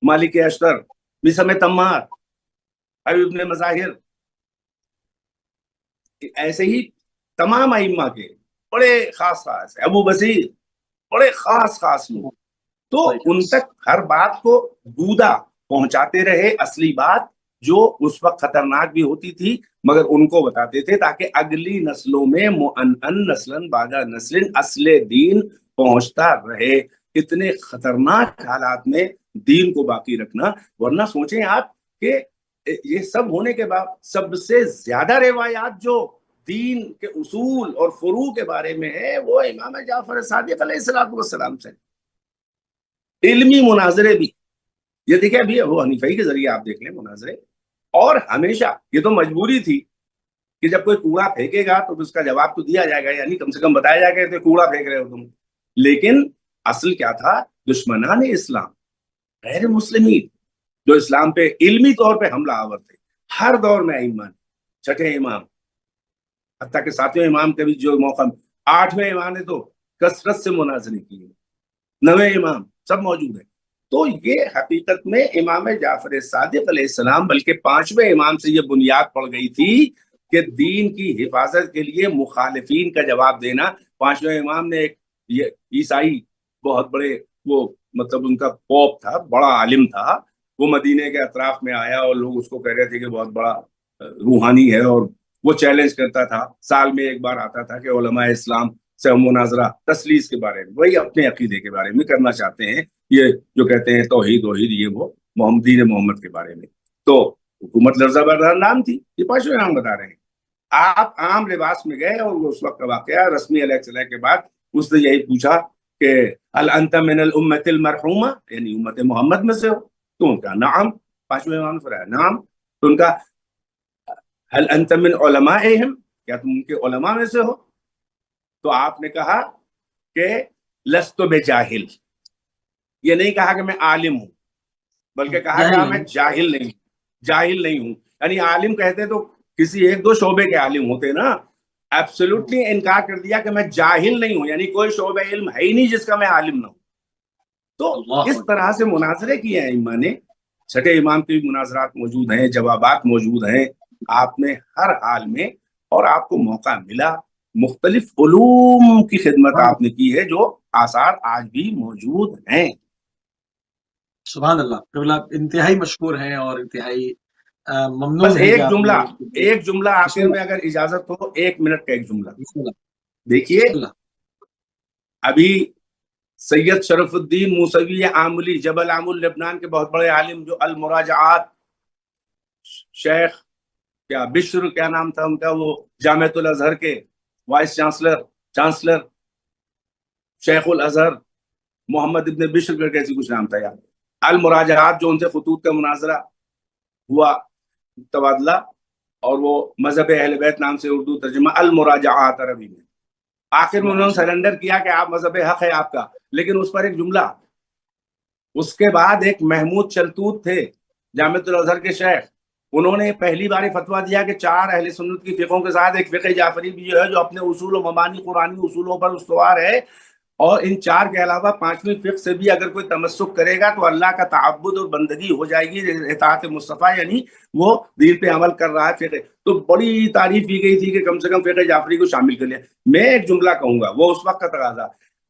مالک اشتر، بسم تمار، حبیب ابن مظاہر، ایسے ہی تمام ائمہ کے بڑے خاص خاص، ابو بصیر، بڑے خاص خاص لوگ، تو ان تک ہر بات کو گودا پہنچاتے رہے، اصلی بات جو اس وقت خطرناک بھی ہوتی تھی، مگر ان کو بتاتے تھے تاکہ اگلی نسلوں میں مؤنن نسلن بعد نسلن اصل دین پہنچتا رہے۔ اتنے خطرناک حالات میں دین کو باقی رکھنا، ورنہ سوچیں آپ کہ یہ سب ہونے کے بعد سب سے زیادہ روایات جو دین کے اصول اور فروع کے بارے میں ہے وہ امام جعفر صادق علیہ السلام سے۔ علمی مناظرے بھی، یہ دیکھیں ابھی ابو حنیفہ کے ذریعے آپ دیکھ لیں مناظرے، اور ہمیشہ یہ تو مجبوری تھی کہ جب کوئی کوڑا پھینکے گا تو اس کا جواب تو دیا جائے گا، یعنی کم سے کم بتایا جائے گا کہ کوڑا پھینک رہے ہو تم، لیکن اصل کیا تھا؟ دشمنان اسلام، غیر مسلمین جو اسلام پہ علمی طور پہ حملہ آور تھے، ہر دور میں ائمہ نے، چھٹے امام، حتیٰ کہ ساتویں امام کے بھی جو موقع، آٹھویں امام نے تو کثرت سے مناظرے کیے، نویں امام سب موجود ہیں۔ تو یہ حقیقت میں امام جعفر صادق علیہ السلام، بلکہ پانچویں امام سے یہ بنیاد پڑ گئی تھی کہ دین کی حفاظت کے لیے مخالفین کا جواب دینا۔ پانچویں امام نے ایک عیسائی بہت بڑے، وہ مطلب ان کا پوپ تھا، بڑا عالم تھا، وہ مدینے کے اطراف میں آیا اور لوگ اس کو کہہ رہے تھے کہ بہت بڑا روحانی ہے، اور وہ چیلنج کرتا تھا، سال میں ایک بار آتا تھا کہ علماء اسلام سے مناظرہ تثلیث کے بارے میں، وہی اپنے عقیدے کے بارے میں کرنا چاہتے ہیں، یہ جو کہتے ہیں توحید یہ وہ دین محمد کے بارے میں۔ تو حکومت لرزہ بردار نام تھی، یہ پانچویں امام بتا رہے ہیں۔ آپ عام لباس میں گئے اور اس وقت کا واقعہ رسمی علیہ السلام کے بعد اس نے یہی پوچھا کہ هل انت من الامت المرحومہ، یعنی امت محمد میں سے ہو؟ تو ان کا نعم، پانچویں امام نے فرمایا نعم۔ تو ان کا هل انت من علمائهم، کیا تم ان کے علماء میں سے ہو؟ تو آپ نے کہا کہ لست بجاہل، یہ نہیں کہا کہ میں عالم ہوں، بلکہ کہا کہ میں جاہل نہیں ہوں، یعنی عالم کہتے تو کسی ایک دو شعبے کے عالم ہوتے نا، ایبسولوٹلی انکار کر دیا کہ میں جاہل نہیں ہوں، یعنی کوئی شعبہ علم ہے ہی نہیں جس کا میں عالم نہ ہوں۔ تو اس طرح سے مناظرے کیے ہیں ائمہ نے، چھٹے امام کے بھی مناظرات موجود ہیں، جوابات موجود ہیں، آپ نے ہر حال میں، اور آپ کو موقع ملا، مختلف علوم کی خدمت آپ نے کی ہے جو آثار آج بھی موجود ہیں۔ سبحان اللہ، انتہائی مشکور ہیں اور انتہائی ممنون بس ہے۔ ایک جملہ آخر میں اگر اجازت ہو، 1 منٹ کا ایک جملہ دیکھیے، ابھی سید شرف الدین موسوی عاملی، جبل عامل لبنان کے بہت بڑے عالم، جو المراجعات، شیخ کیا بشر کیا نام تھا ان کا، وہ جامعۃ الازہر کے وائس چانسلر شیخ الازہر محمد ابن بشر کر کے کچھ نام تھا یار، المراجعات، جو ان سے خطوط کا مناظرہ ہوا، تبادلہ، اور وہ مذہب اہل بیت نام سے اردو ترجمہ المراجعات عربی میں، آخر میں انہوں نے سرنڈر کیا کہ آپ مذہب حق ہے آپ کا، لیکن اس پر ایک جملہ، اس کے بعد ایک محمود چلتوت تھے جامعۃ الازہر کے شیخ، انہوں نے پہلی بار فتویٰ دیا کہ 4 اہل سنت کی فقہوں کے ساتھ ایک فقہ جعفری بھی جو ہے، جو اپنے اصول و مبانی قرآنی اصولوں پر استوار ہے، اور ان چار کے علاوہ پانچویں فقہ سے بھی اگر کوئی تمسک کرے گا تو اللہ کا تعبد اور بندگی ہو جائے گی، اطاعت مصطفیٰ، یعنی وہ دین پہ عمل کر رہا ہے فقہ. تو بڑی تعریف کی گئی تھی کہ کم سے کم فقہ جعفری کو شامل کر لیا. میں ایک جملہ کہوں گا، وہ اس وقت کا تقاضا.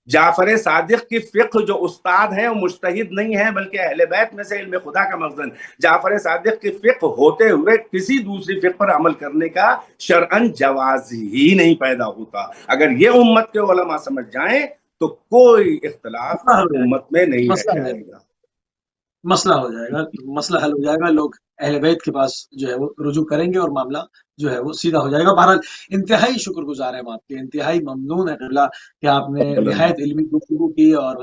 جعفر صادق کی فقہ جو استاد ہے وہ مجتہد نہیں ہے بلکہ اہل بیت میں سے علم خدا کا مخزن. جعفر صادق کی فقہ ہوتے ہوئے کسی دوسری فقہ پر عمل کرنے کا شرعاً جواز ہی نہیں پیدا ہوتا. اگر یہ امت کے علماء سمجھ جائیں تو کوئی اختلاف امت میں نہیں رہ جائے گا، مسئلہ ہو جائے گا، مسئلہ حل ہو جائے گا. لوگ اہل بیت کے پاس جو ہے وہ رجوع کریں گے اور معاملہ جو ہے وہ سیدھا ہو جائے گا. بہرحال انتہائی شکر گزار ہیں ہم آپ کے، انتہائی ممنون ہے قبلہ کہ آپ نے نہایت علمی گفتگو کی اور